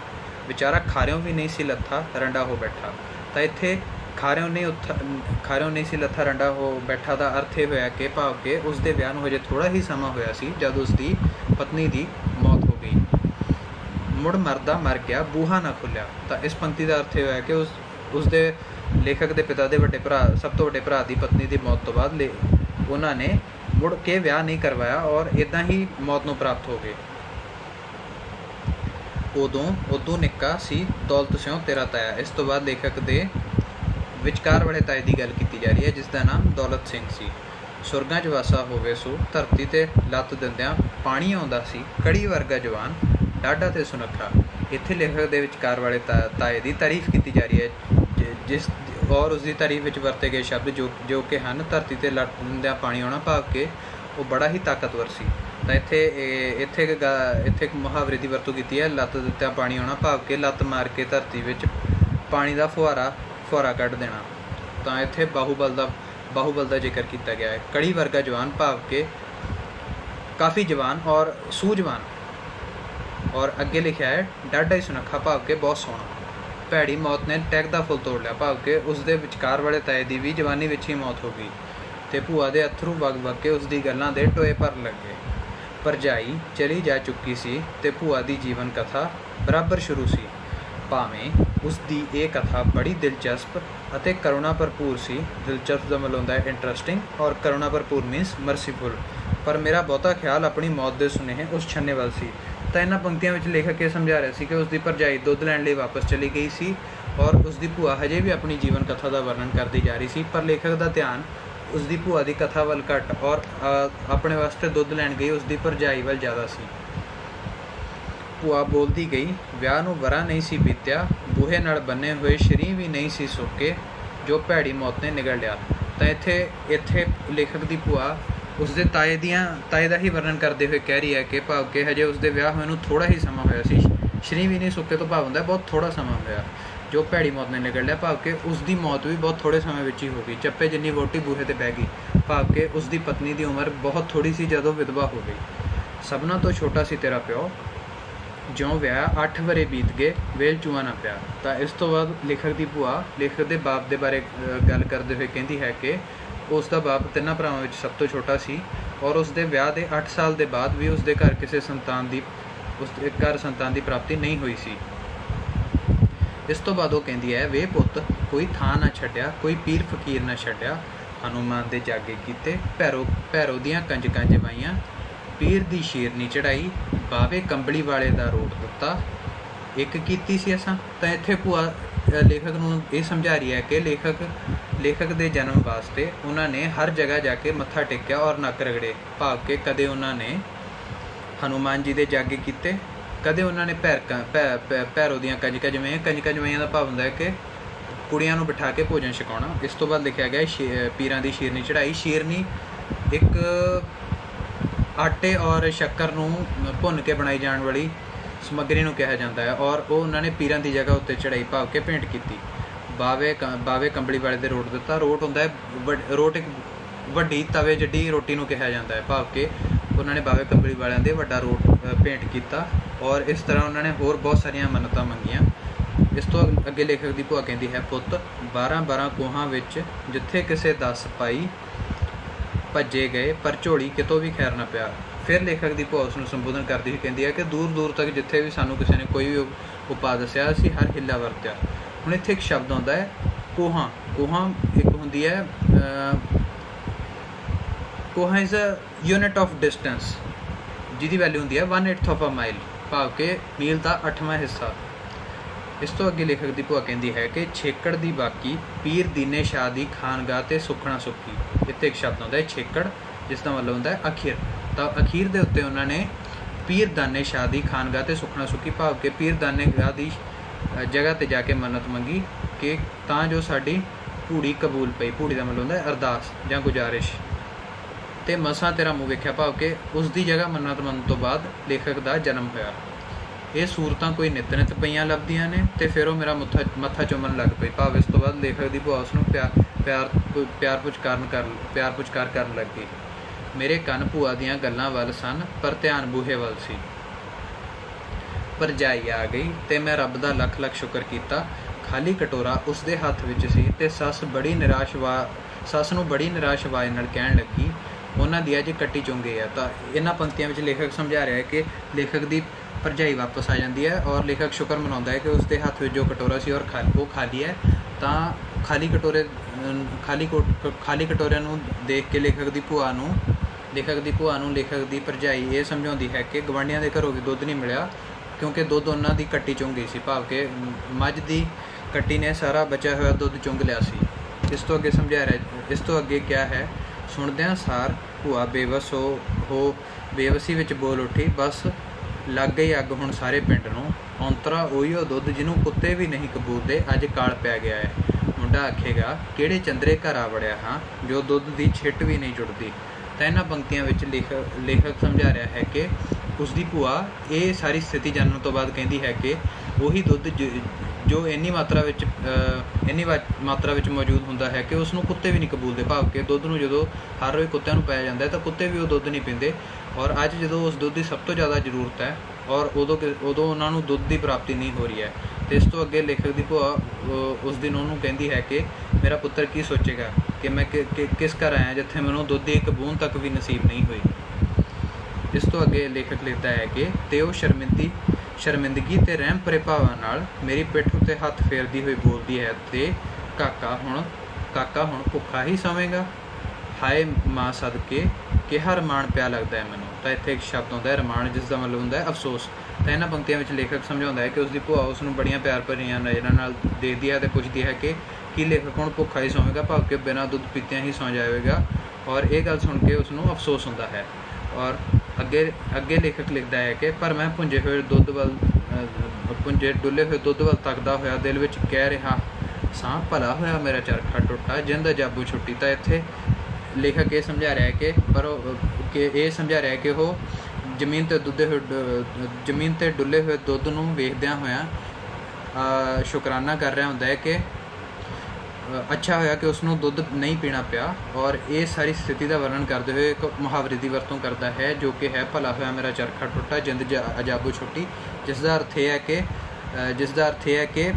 ਵਿਚਾਰਾ ਖਾਰਿਓਂ ਵੀ ਨਹੀਂ ਸੀ ਲੱਥਾ, ਰੰਡਾ ਹੋ ਬੈਠਾ। ਤਾਂ ਇੱਥੇ ਖਾਰਿਓਂ ਨਹੀਂ ਸੀ ਲੱਥਾ, ਰੰਡਾ ਹੋ ਬੈਠਾ ਦਾ ਅਰਥ ਇਹ ਹੋਇਆ ਕਿ ਭਾਵ ਕਿ ਉਸ ਦੇ ਵਿਆਹ ਨੂੰ ਹਜੇ ਥੋੜ੍ਹਾ ਹੀ ਸਮਾਂ ਹੋਇਆ ਸੀ ਜਦ ਉਸ ਦੀ ਪਤਨੀ ਦੀ ਮੌਤ ਹੋ ਗਈ। ਮੁੜ ਮਰਦਾ ਮਰ ਗਿਆ, ਬੂਹਾ ਨਾ ਖੁੱਲਿਆ। ਤਾਂ ਇਸ ਪੰਕਤੀ ਦਾ ਅਰਥ ਇਹ ਹੋਇਆ ਕਿ ਉਸ ਦੇ ਲੇਖਕ ਦੇ ਪਿਤਾ ਦੇ ਸਭ ਤੋਂ ਵੱਡੇ ਭਰਾ ਦੀ ਪਤਨੀ ਦੀ ਮੌਤ ਤੋਂ ਬਾਅਦ ਉਹਨਾਂ ਨੇ ਮੁੜ ਕੇ ਵਿਆਹ ਨਹੀਂ ਕਰਵਾਇਆ ਔਰ ਇੱਦਾਂ ਹੀ ਮੌਤ ਨੂੰ ਪ੍ਰਾਪਤ ਹੋ ਗਏ। ਉਦੋਂ ਨਿੱਕਾ ਸੀ ਦੌਲਤ ਸਿਉਂ ਤੇਰਾ ਤਾਇਆ। ਇਸ ਤੋਂ ਬਾਅਦ ਲੇਖਕ ਦੇ ਵਿਚਕਾਰ ਵਾਲੇ ਤਾਏ ਦੀ ਗੱਲ ਕੀਤੀ ਜਾ ਰਹੀ ਹੈ ਜਿਸ ਦਾ ਨਾਮ ਦੌਲਤ ਸਿੰਘ ਸੀ। ਸੁਰਗਾਂ 'ਚ ਵਾਸਾ ਹੋਵੇ ਸੋ, ਧਰਤੀ 'ਤੇ ਲੱਤ ਦਿੰਦਿਆਂ ਪਾਣੀ ਆਉਂਦਾ ਸੀ, ਕੜੀ ਵਰਗਾ ਜਵਾਨ, ਡਾਢਾ ਤੇ ਸੁਨੱਖਾ। ਇੱਥੇ ਲੇਖਕ ਦੇ ਵਿਚਕਾਰ ਵਾਲੇ ਤਾਏ ਦੀ ਤਾਰੀਫ ਕੀਤੀ ਜਾ ਰਹੀ ਹੈ ਔਰ ਉਸ ਦੀ ਤਾਰੀਫ ਵਿੱਚ ਵਰਤੇ ਗਏ ਸ਼ਬਦ ਜੋ ਕਿ ਹਨ ਧਰਤੀ 'ਤੇ ਲੱਤ ਦਿੰਦਿਆਂ ਪਾਣੀ ਆਉਣਾ, ਭਾਵ ਕਿ ਉਹ ਬੜਾ ਹੀ ਤਾਕਤਵਰ ਸੀ। ਤਾਂ ਇੱਥੇ ਇੱਕ ਮੁਹਾਵਰੇ ਦੀ ਵਰਤੋਂ ਕੀਤੀ ਹੈ, ਲੱਤ ਦਿੱਤਿਆਂ ਪਾਣੀ ਆਉਣਾ, ਭਾਵ ਕਿ ਲੱਤ ਮਾਰ ਕੇ ਧਰਤੀ ਵਿੱਚ ਪਾਣੀ ਦਾ ਫੁਹਾਰਾ ਕੱਢ ਦੇਣਾ। ਤਾਂ ਇੱਥੇ ਬਾਹੂਬਲ ਦਾ ਜ਼ਿਕਰ ਕੀਤਾ ਗਿਆ ਹੈ। ਕੜੀ ਵਰਗਾ ਜਵਾਨ, ਭਾਵ ਕਿ ਕਾਫੀ ਜਵਾਨ ਔਰ ਸੂਝਵਾਨ। ਔਰ ਅੱਗੇ ਲਿਖਿਆ ਹੈ ਡਾਢਾ ਹੀ ਸੁਨੱਖਾ, ਭਾਵ ਕਿ ਬਹੁਤ ਸੋਹਣਾ। ਭੈੜੀ ਮੌਤ ਨੇ ਟੈਗ ਦਾ ਫੁੱਲ ਤੋੜ ਲਿਆ, ਭਾਵ ਕਿ ਉਸ ਦੇ ਵਿਚਕਾਰ ਵਾਲੇ ਤਾਏ ਦੀ ਵੀ ਜਵਾਨੀ ਵਿੱਚ ਹੀ ਮੌਤ ਹੋ ਗਈ ਅਤੇ ਭੂਆ ਦੇ ਅੱਥਰੂ ਵਗ ਕੇ ਉਸ ਦੀ ਗੱਲਾਂ ਦੇ ਟੋਏ ਭਰਨ ਲੱਗੇ। ਭਰਜਾਈ ਚਲੀ ਜਾ ਚੁੱਕੀ ਸੀ ਅਤੇ ਭੂਆ ਦੀ ਜੀਵਨ ਕਥਾ ਬਰਾਬਰ ਸ਼ੁਰੂ ਸੀ। ਭਾਵੇਂ ਉਸ ਦੀ ਇਹ ਕਥਾ ਬੜੀ ਦਿਲਚਸਪ ਅਤੇ ਕਰੁਣਾ ਭਰਪੂਰ ਸੀ। ਦਿਲਚਸਪ ਦਾ ਮਤਲਬ ਹੁੰਦਾ ਹੈ ਇੰਟਰਸਟਿੰਗ ਔਰ ਕਰੁਣਾ ਭਰਪੂਰ ਮੀਨਸ ਮਰਸੀਫੁਲ। ਪਰ ਮੇਰਾ ਬਹੁਤਾ ਖਿਆਲ ਆਪਣੀ ਮੌਤ ਦੇ ਸੁਨੇਹੇ ਉਸ ਛੰਨੇ ਵੱਲ ਸੀ। ਤਾਂ ਇਹਨਾਂ ਪੰਕਤੀਆਂ ਵਿੱਚ ਲੇਖਕ ਇਹ ਸਮਝਾ ਰਿਹਾ ਸੀ ਕਿ ਉਸ ਦੀ ਭਰਜਾਈ ਦੁੱਧ ਲੈਣ ਲਈ ਵਾਪਸ ਚਲੀ ਗਈ ਸੀ ਔਰ ਉਸ ਦੀ ਭੂਆ ਹਜੇ ਵੀ ਆਪਣੀ ਜੀਵਨ ਕਥਾ ਦਾ ਵਰਣਨ ਕਰਦੀ ਜਾ ਰਹੀ ਸੀ। ਪਰ ਲੇਖਕ ਦਾ ਧਿਆਨ उसकी भूआ की कथा वाल घट और अपने वास्ते दुध लैन गई उसकी भरजाई वाल ज़्यादा सी। भूआ बोलती गई, विआह नूं वरा नहीं सी बीत्या, बूहे नाल बन्ने हुए शरीर भी नहीं सी सुके, जो भैड़ी मौत ने निगल लिया। तो इत्थे लेखक की भूआ उसके ताए का ही वर्णन करते हुए कह रही है कि भाव कि हजे उसके विआह होए नूं थोड़ा ही समा होया सी। शरीर भी नहीं सुके तो भाव हुंदा बहुत थोड़ा समा होया, जो भैड़ी मौत ने निगल लिया, भाव कि उसकी मौत भी बहुत थोड़े समय में ही हो गई। चप्पे जिन्नी वोटी बूहे ते बह गई, भाव कि उसकी पत्नी की उम्र बहुत थोड़ी सी जदों विधवा हो गई। सबना तो छोटा सी तेरा प्यो, ज्यों विआह 8 वरे बीत गए, वेल चूआ ना पिया। तो इस तो बाद लेखक की भूआ लेखक के बाप के बारे गल करते हुए कहती है कि उसका बाप 3 भरावां विच सब तो छोटा सी और उसके विआह के 8 साल के बाद भी उसके घर किसी संतान की प्राप्ति नहीं हुई सी। इस तो बाद वो कहती है, वे पुत कोई थां ना छड्या, कोई पीर फकीर ना छड्या, हनुमान दे जागे कीते, भैरो दियां कंजकां जमाईयां, पीर दी शेरनी चढ़ाई, बावे कंबली वाले दा रोट दिता, एक कीती सी असां। तो इत्थे भूआ लेखक नूं ये समझा रही है कि लेखक के जन्म वास्ते उन्होंने हर जगह जाके मत्था टेकिया और नक रगड़े, भाव के कदे उन्होंने हनुमान जी के जागे किते, कदे उन्होंने भैरो दियां कंजकां जमाईयां का भाव हुंदा है कि कुड़ियां नूं बिठा के भोजन छकाउणा। इस तो बाद लिखा गया पीरां दी शेरनी चढ़ाई। शेरनी एक आटे और शक्कर नूं भुन के बनाई जाने वाली समग्री नूं कहा जाता है और वो उन्होंने पीरां दी जगह उत्ते चढ़ाई, भाव के भेंट की। बावे कंबली वाले दे रोट दिता। रोट हुंदा है रोट एक वड्डी तवे जड्डी रोटी नूं कहा जाता है, भाव के उन्होंने बावे कंबली वालियां दे वड्डा रोट भेंट किया और इस तरह उन्होंने होर बहुत सारिया मन्नतां मंगियां। इस तो अगे लेखक की भूआ कहती है, पुत 12 कोहां विच जिथे किसे 10 पाई, भज्जे गए पर झोली कितों भी खैर ना पिया। फिर लेखक की भूआ उसनूं संबोधन करती हुई कहती है कि दूर दूर तक जिथे भी सानूं किसी ने कोई भी उपा दस्या असीं हर हिला वरत्या। हुण इत्थे एक शब्द आउंदा है कोहां। कोहां एक हुंदी है कोहां is a unit of distance जिहदी वैल्यू हुंदी है 1/8 ऑफ अ माइल, भाव के मील का 8वां हिस्सा। इस तो अगे लेखक की भूआ कहती है कि छेकड़ की बाकी पीर दीने शाह की खानगाह ते सुखना सुखी। इत्थे एक शब्द आता है छेकड़ जिसका मतलब होता है अखीर। तो अखीर के उत्ते उन्होंने पीर दाने शाह की खानगाह ते सुखना सुखी, भाव के पीर दाने गाह की जगह ते जाके मन्नत मंगी कि तां जो साडी भूड़ी कबूल पई। भूड़ी का मतलब होता है अरदास या गुजारिश। तो मसां तेरा मूँह वेख्या, भाव के उसकी जगह मन्नत मन तो बाद लेखक का जन्म होया। ये सूरतां कोई नित नित पईयां लभदियां ने ते फिर वो मेरा मत्था चुमन लग पई। भाव इस तो बाद लेखक की भूआ उसनूं प्यार पुचकार करन लग गई। मेरे कन भूआ दियां गल्लां वल सन पर ध्यान बूहे वल सी। भरजाई आ गई ते मैं रब दा लख लख शुकर कीता। खाली कटोरा उसके हत्थ विच सी ते सस नूं बड़ी निराश आवाज़ नाल कहण लगी, उन्हां दी अज कट्टी चुंगे है। तो इन्हां पंक्तियां विच लेखक समझा रहा है कि लेखक की भरजाई वापस आ जाती है और लेखक शुक्र मनाता है कि उसके हत्थ में जो कटोरा सी और वो खाली है। तो खाली कटोरे नूं देख के लेखक की भूआ नूं लेखक की भरजाई ये समझाती है कि गवांढियां दे घरों भी दुध नहीं मिलिया क्योंकि दुध उन्हां दी कट्टी चुंग गई सी, भाव के मझ की कट्टी ने सारा बचा हुआ दुध चुंग लिया सी। इस तो अगे समझा रहा इस तो अगे क्या है, सुनदियां सार भूआ बेबस हो बेबसी विच बोल उठी, बस लग गई अग हुण सारे पिंड नूं, औंतरा उहिओ दुध जिन्हों कुत्ते भी नहीं कबूलते अज काल पै गया है। मुंडा आखेगा किहड़े चंदरे घर आ वड़िया हाँ जो दुध की छिट भी नहीं जुड़ती। तो इन्हां पंक्तियां विच लेखक समझा रहा है कि उसकी भूआ ये सारी स्थिति जानने तो बाद कहती है कि वही दुध जो इन्नी मात्रा विच मौजूद होंदा है कि उसनूं कुत्ते भी नहीं कबूलते, भाव के दुध नूं जदों हर रोज़ कुत्तिਆਂ नूं पाया जाता है तो कुत्ते भी वो दुध नहीं पींदे और अज जदों उस दुध की सब तो ज़्यादा जरूरत है और उदों उन्होंने दुध की प्राप्ति नहीं हो रही है। तो इस तो अगे लेखक की भूआ उस दिन उन्होंने कहती है कि मेरा पुत्र की सोचेगा कि मैं किस घर आया जिथे मैनूं दुध की एक बूंद तक भी नसीब नहीं हुई। इस तो अगे लेखक लिखता है कि ते वो शर्मिंदगी ते रहम भरे भावां नाल मेरी पिठ उत्ते हत्थ फेरदी हुई बोलती है ते काका हुण भुखा ही सवेगा, हाय माँ सदके कि रमान पिया लगता है मैनूं। तो इत्थे एक शब्द आता है रमान जिसका मतलब होंदा है अफसोस। तो इन्हां पंक्तियां विच लेखक समझाउंदा है कि उसकी भूआ उसनूं बड़ियां प्यार भरियां नज़रां नाल देखदी है ते पुछदी है कि कि लेखक हुण भुखा ही सौवेगा, भाव कि बिना दुध पीतियां ही सौ जाएगा। और ये गल सुन के उसनूं अफसोस होंदा है। और अगे अगे लेखक लिखदा है कि पर मैं भुंजे हुए दुध वल भुंजे डुले हुए दुध वल तकदा होया दिल विच कह रहा सां भला होया मेरा चरखा टुटा जिंद जाबू छुट्टी। तो इत्थे लेखक ये समझा रहा है कि पर कि ये समझा रहा है कि वो जमीन ते डुले हुए दुध नूं वेखदियां होया शुकराना कर रहा होंदा है कि अच्छा होया कि उसनूं दुध नहीं पीना पिया। और ये सारी स्थिति का वर्णन करते हुए एक मुहावरे की वरतों करता है जो कि है भला होया मेरा चरखा टुटा जिंद अजाबू छुट्टी, जिसका अर्थ है कि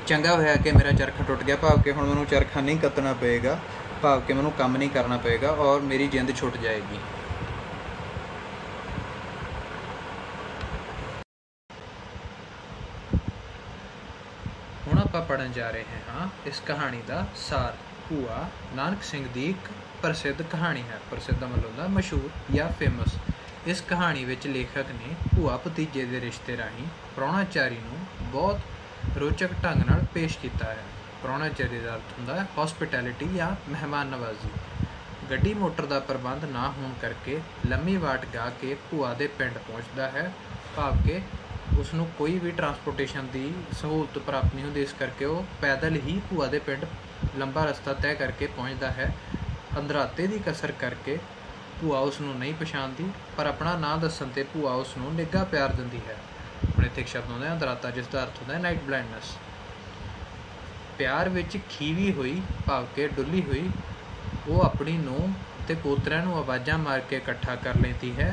चंगा होया कि मेरा चरखा टुट गया, भाव कि हुण मैनूं चरखा नहीं कतना पेगा, भाव कि मैनूं काम नहीं करना पेगा और मेरी जिंद छुट जाएगी। हुण आपां पढ़न जा रहे हैं हाँ इस कहानी का सार। भूआ नानक सिंह की एक प्रसिद्ध कहानी है। प्रसिद्ध का मतलब होंदा मशहूर या फेमस। इस कहानी विच लेखक ने भूआ भतीजे के रिश्ते राही प्राहुणाचारी नूं बहुत रोचक ढंग नाल पेश किया है। प्राहुणाचारी का अर्थ होंदा है हॉस्पिटैलिटी या मेहमान नवाजी। गड्डी मोटर का प्रबंध ना होने करके लम्मी वाट गा के भूआ के पिंड पहुँचता है, भाव के उसनूं कोई भी ट्रांसपोर्टेशन की सहूलत प्राप्त नहीं होती, इस करके वो पैदल ही भूआ के पिंड लंबा रस्ता तय करके पहुँचता है। अंदराते की कसर करके भूआ उसनूं नहीं पछाणदी, पर अपना नां दस्सण ते भूआ उसनूं निੱਘਾ प्यार दिंदी है। अपने इत्थे एक शब्द होंदा है अंदराता, जिसका अर्थ होंदा है नाइट ब्लाइंडनेस। प्यार विच खीवी हुई भाव के डुली हुई वो अपनी नूंह ते पोतरिਆਂ ਨੂੰ आवाज़ां मार के इकट्ठा कर लेती है।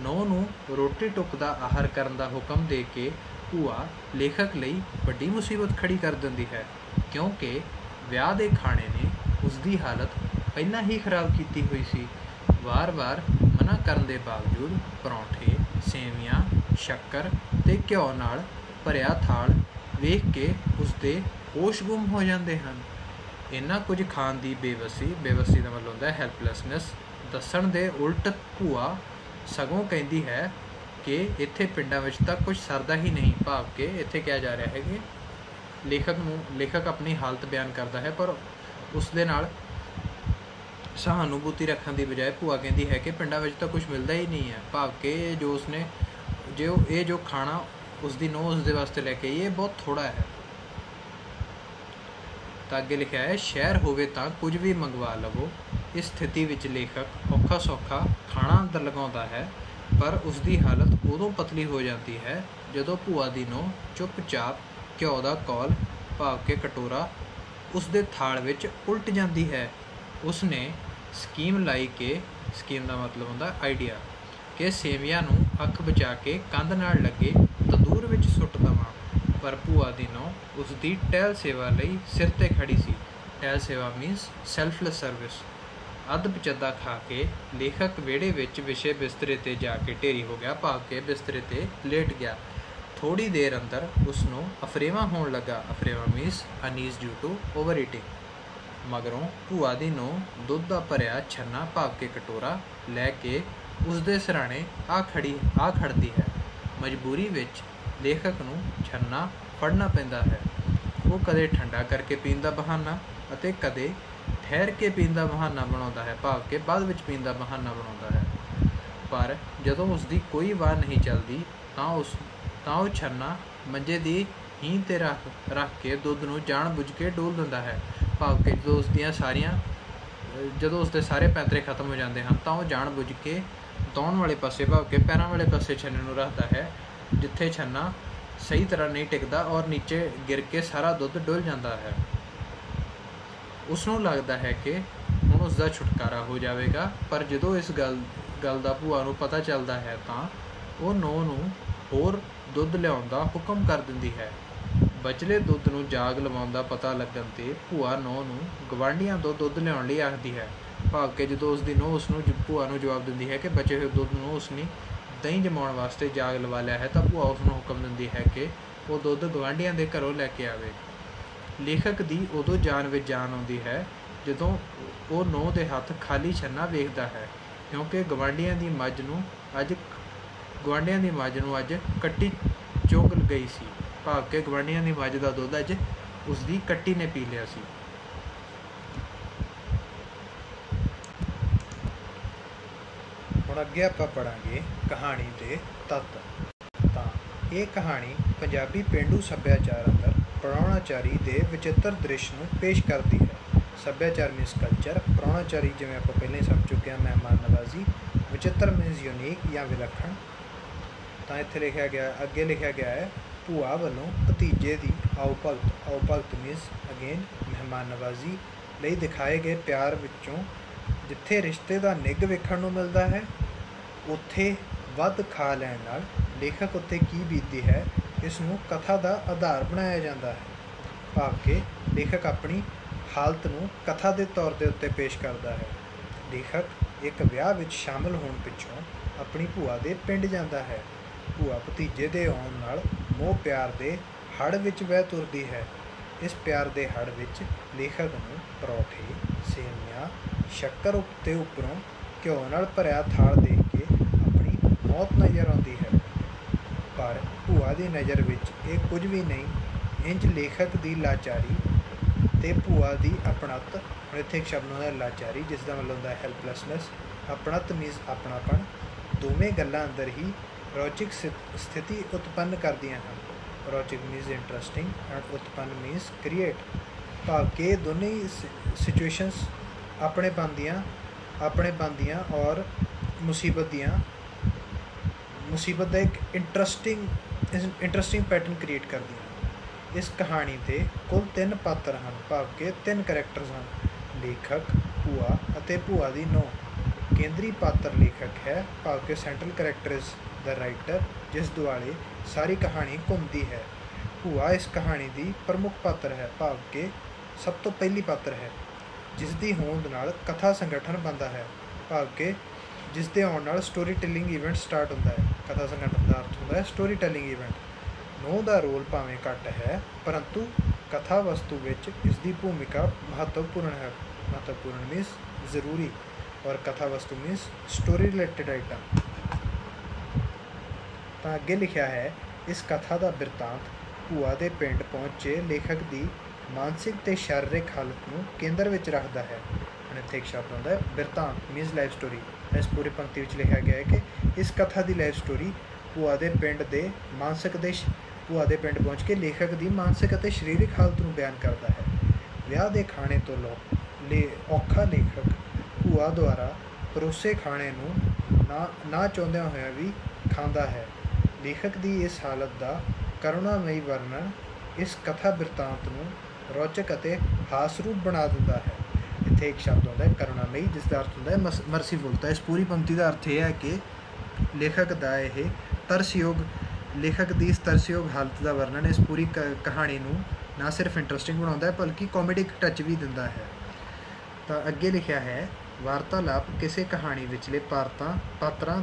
नूंह नूं रोटी टुक दा आहार करन दा हुक्म दे के भूआ लेखक लई वड्डी मुसीबत खड़ी कर दिंदी है, क्योंकि विआह दे खाणे ने उसकी हालत पहलां ही खराब की हुई सी। वार वार मना करन दे बावजूद परौंठे सेवियां शक्कर ते घिओ नाल भरिया थाल वेख के उसके होश गुम हो जाते हैं। इन्ना कुछ खाण की बेबसी का मतलब होंदा है हैल्पलैसनैस दस्सण दे उल्ट भूआ सगों कहती है कि इत्थे पिंडां विच तां कुछ सरदा ही नहीं, भाव के इत्थे क्या जा रहा है कि लेखक अपनी हालत बयान करता है, पर उस दे नाल सहानुभूति रखने की बजाय भूआ कहती है कि पिंडां विच तां कुछ मिलता ही नहीं है, भाव के जो उसने जो खाना उसकी नूंह उसके वास्ते लैके ये बहुत थोड़ा है। तो अगे लिखा है शहर होवे तां कुछ भी मंगवा लवो। इस स्थिति विच लेखक औखा सौखा खाना अंदर लगाउंदा है, पर उसकी हालत उदों पतली हो जाती है जदों भूआ दी नूंह चुपचाप घिओ दा कौल भाव के कटोरा उसके थाल विच उल्ट जाती है। उसने स्कीम लाई के, स्कीम का मतलब होंदा आइडिया, कि सेवियां नूं अख बचा के कंध नाल लगे तंदूर विच सुੱਟ दवां, पर भूआ दी नूंह उसकी टहल सेवा लई सिर ते खड़ी सी। टहल सेवा मीनस सैल्फलैस सर्विस। अध पचद्दा खा के लेखक विहड़े विच विछे बिस्तरे ते जाके ढेरी हो गया, भाव के बिस्तरे ते लेट गया। थोड़ी देर अंदर उसनों अफरेवा होण लगा। अफरेवा means unease due to overeating. मगरों भूआ दी नूंह दुध दा भरिया छन्ना भाव के कटोरा लैके उसदे सराणे आ खड़दी है। मजबूरी विच लेखक नूं छन्ना फड़ना पैंदा है। वो कदे ठंडा करके पीण दा बहाना अते कदे ठहर के पीण दा बहाना बनाउंदा है, भाव के बाद विच पीण दा बहाना बनाउंदा है। पर जदों उसकी कोई वाह नहीं चलती तां वो छन्ना मंजे दी हींह ते रख के दुध नूं जान बुझ के डोल दिंदा है, भाव के जदों उसके सारे पैंतरे खत्म हो जाते हैं तो वह जान बुझ के दौड़ वाले पासे भाव के पैरों वाले पासे छन्ने नूं रखता है, जिथे छन्ना सही तरह नहीं टिकता और नीचे गिर के सारा दुध डुल जाता है। उसनों लगता है कि हुण उसका छुटकारा हो जाएगा, पर जदों इस गल का भूआ नूं पता चलता है तो वह नूंह नूं होर दुध लियाउण दा हुक्म कर दिंदी है। बचले दुध नूं जाग लवाउण दा पता लगन ते भूआ नूंह नूं गवांढियां तो दुध लियाउण लई आखदी है, भाव के जदों उसकी नूंह उसनूं भूआ नूं जवाब दिंदी है कि बचे हुए दुध नूं उसने दही जमाउण वास्ते जाग लवा लिया है, तो भूआ उसनूं हुक्म दिंदी है कि वो दुध गवांढियां दे घरों लैके आवे। लेखक की उदों जान विच जान आउंदी है जदों वो नूंह दे हत्थ खाली छन्ना वेखदा है, क्योंकि गवांढियां दी मੱਝ नूं अज कट्टी चुंग गई सी, भाव के गवांढियां दी मੱਝ दा दुध अज उसकी कट्टी ने पी लिया सी। हुण अगे आपां पढ़ांगे कहानी के तत्त। तां ये कहानी पंजाबी पेंडू सभ्याचार अंदर प्राहुणाचारी के विचित्र दृश्य नूं पेश करती है। सभ्याचार मीनस कल्चर, प्राहुणाचारी जिवें आपां पहले ही समझ चुके हैं मेहमान नवाजी, विचित्र मीनस यूनीक या विलक्षण। तो इत्थे लिखा गया, अगे लिखा गया है भूआ वालों भतीजे की आओ भगत मीनस अगेन मेहमान नवाजी ਲਈ दिखाए गए प्यार विचों जिथे रिश्ते का निग वेखण नूं मिलता है, उत्थे वध खा लैण नाल लेखक उत्ते की बीतती है इस नूं कथा का आधार बनाया जाता है। भाव के लेखक अपनी हालत नूं कथा के तौर के उत्ते पेश करता है। लेखक एक विआह विच शामिल होने पिछों अपनी भूआ के पिंड जाता है। भूआ भतीजे के आउण नाल मोह प्यार के हड़ विच वह तुरदी है। इस प्यार के हड़ विच लेखक नूं परौठे, सेवियां, शक्कर उत्ते उपरों घ्यो नाल भरिया थाल देख के अपनी मौत नज़र आती है। पर भूआ की नज़र विच ये कुछ भी नहीं, इंज लेखक की लाचारी ते भूआ की अपणत। हुण इत्थे एक शब्द होंदा लाचारी, जिसका मतलब होंदा है हेल्पलैसनैस। अपणत मीनस अपनापन, दोवें गल्लां अंदर ही रौचक स्थिति उत्पन्न करदियां हैं। रौचक मीनस इंटरस्टिंग एंड उत्पन्न मीनस क्रिएट। भाव के दोनों ही सिचुएशनस अपने बनदियां और मुसीबत का एक इंटरस्टिंग पैटर्न क्रिएट करदियां। इस कहानी के कुल 3 पात्र हैं, भाव के 3 करैक्टर्स हैं, लेखक, भूआ और भूआ की नूंह। केंद्री पात्र लेखक है, भाव के central character is the writer, जिस दुआले सारी कहानी घूमती है। भूआ इस कहानी की प्रमुख पात्र है, भाव के सब तो पहली पात्र है, जिसकी होंद नाल कथा संगठन बनता है, भाव के जिसके आउण नाल स्टोरी टेलिंग इवेंट स्टार्ट होता है। कथा संगठन का अर्थ होता है स्टोरी टेलिंग इवेंट। नूंह का रोल भावें घट है, परंतु कथा वस्तु विच इसकी भूमिका महत्वपूर्ण है। महत्वपूर्ण मीनस जरूरी, और कथा वस्तु मीनस स्टोरी रिलेटेड आइटम। तो अगे लिखा है इस कथा का बिरतांत भूआ के पिंड पहुँचे लेखक की मानसिक ते शारीरिक हालत को केंद्र में रखता है। इत्थे एक शब्द होंदा है बिरतांत मीनस लाइफ स्टोरी। इस पूरी पंक्ति में लिखा गया है कि इस कथा की लाइफ स्टोरी भूआ के पिंड के भूआ के पिंड पहुँच के लेखक की मानसिक और शरीरिक हालत को बयान करता है। विआह के खाने तो औखा लेखक भूआ द्वारा परोसे खाने ना चाहते हुए भी खांदा है। लेखक की इस हालत का करुणामयी वर्णन इस कथा बिरतांत को रोचक और हासरूप बना देता है। इत्थे एक शब्द होता है करुणामयी, जिसका अर्थ होता है मर्सीफुल। तो इस पूरी पंक्ति का अर्थ यह है कि लेखक का यह तरसयोग, लेखक की इस तरसयोग हालत का वर्णन इस पूरी कहानी को ना सिर्फ इंटरस्टिंग बनाता है बल्कि कॉमेडिक टच भी दिंदा है। तो अगे लिखा है वार्तालाप किसी कहानी विचले पात्रां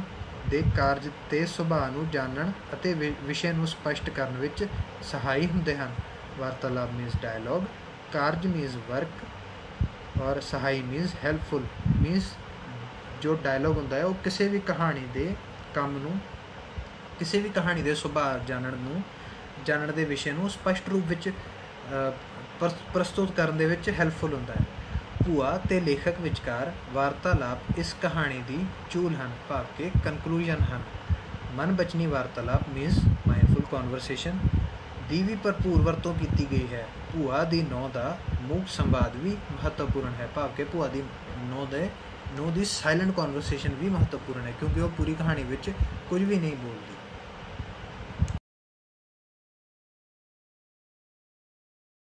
ਦੇ ਕਾਰਜ ਤੇ ਸੁਭਾਅ ਨੂੰ ਜਾਣਨ ਅਤੇ ਵਿਸ਼ੇ ਨੂੰ ਸਪਸ਼ਟ ਕਰਨ ਵਿੱਚ ਸਹਾਈ ਹੁੰਦੇ ਹਨ। ਵਾਰਤਾਲਾਪ ਮੀਨਸ ਡਾਇਲੋਗ, ਕਾਰਜ ਮੀਨਸ ਵਰਕ ਔਰ ਸਹਾਈ ਮੀਨਸ ਹੈਲਪਫੁਲ। ਮੀਨਸ ਜੋ ਡਾਇਲੋਗ ਹੁੰਦਾ ਹੈ ਉਹ ਕਿਸੇ ਵੀ ਕਹਾਣੀ ਦੇ ਕੰਮ ਨੂੰ, ਕਿਸੇ ਵੀ ਕਹਾਣੀ ਦੇ ਸੁਭਾਅ ਜਾਣਨ ਦੇ ਵਿਸ਼ੇ ਨੂੰ ਸਪਸ਼ਟ ਰੂਪ ਵਿੱਚ ਪ੍ਰਸਤੁਤ ਕਰਨ ਦੇ ਵਿੱਚ ਹੈਲਪਫੁਲ ਹੁੰਦਾ ਹੈ। भूआ ते लेखक विचकार वार्तालाप इस कहानी की चूल हैं, भाव के कनकलूजन हैं। मन बचनी वार्तालाप मीनस माइंडफुल कॉन्वरसेशन की भी भरपूर वरतों की गई है। भूआ की नौं का मूक संवाद भी महत्वपूर्ण है, भाव के भूआ की नौं की साइलेंट कॉन्वरसेशन भी महत्वपूर्ण है, क्योंकि वह पूरी कहानी में कुछ भी नहीं बोलती।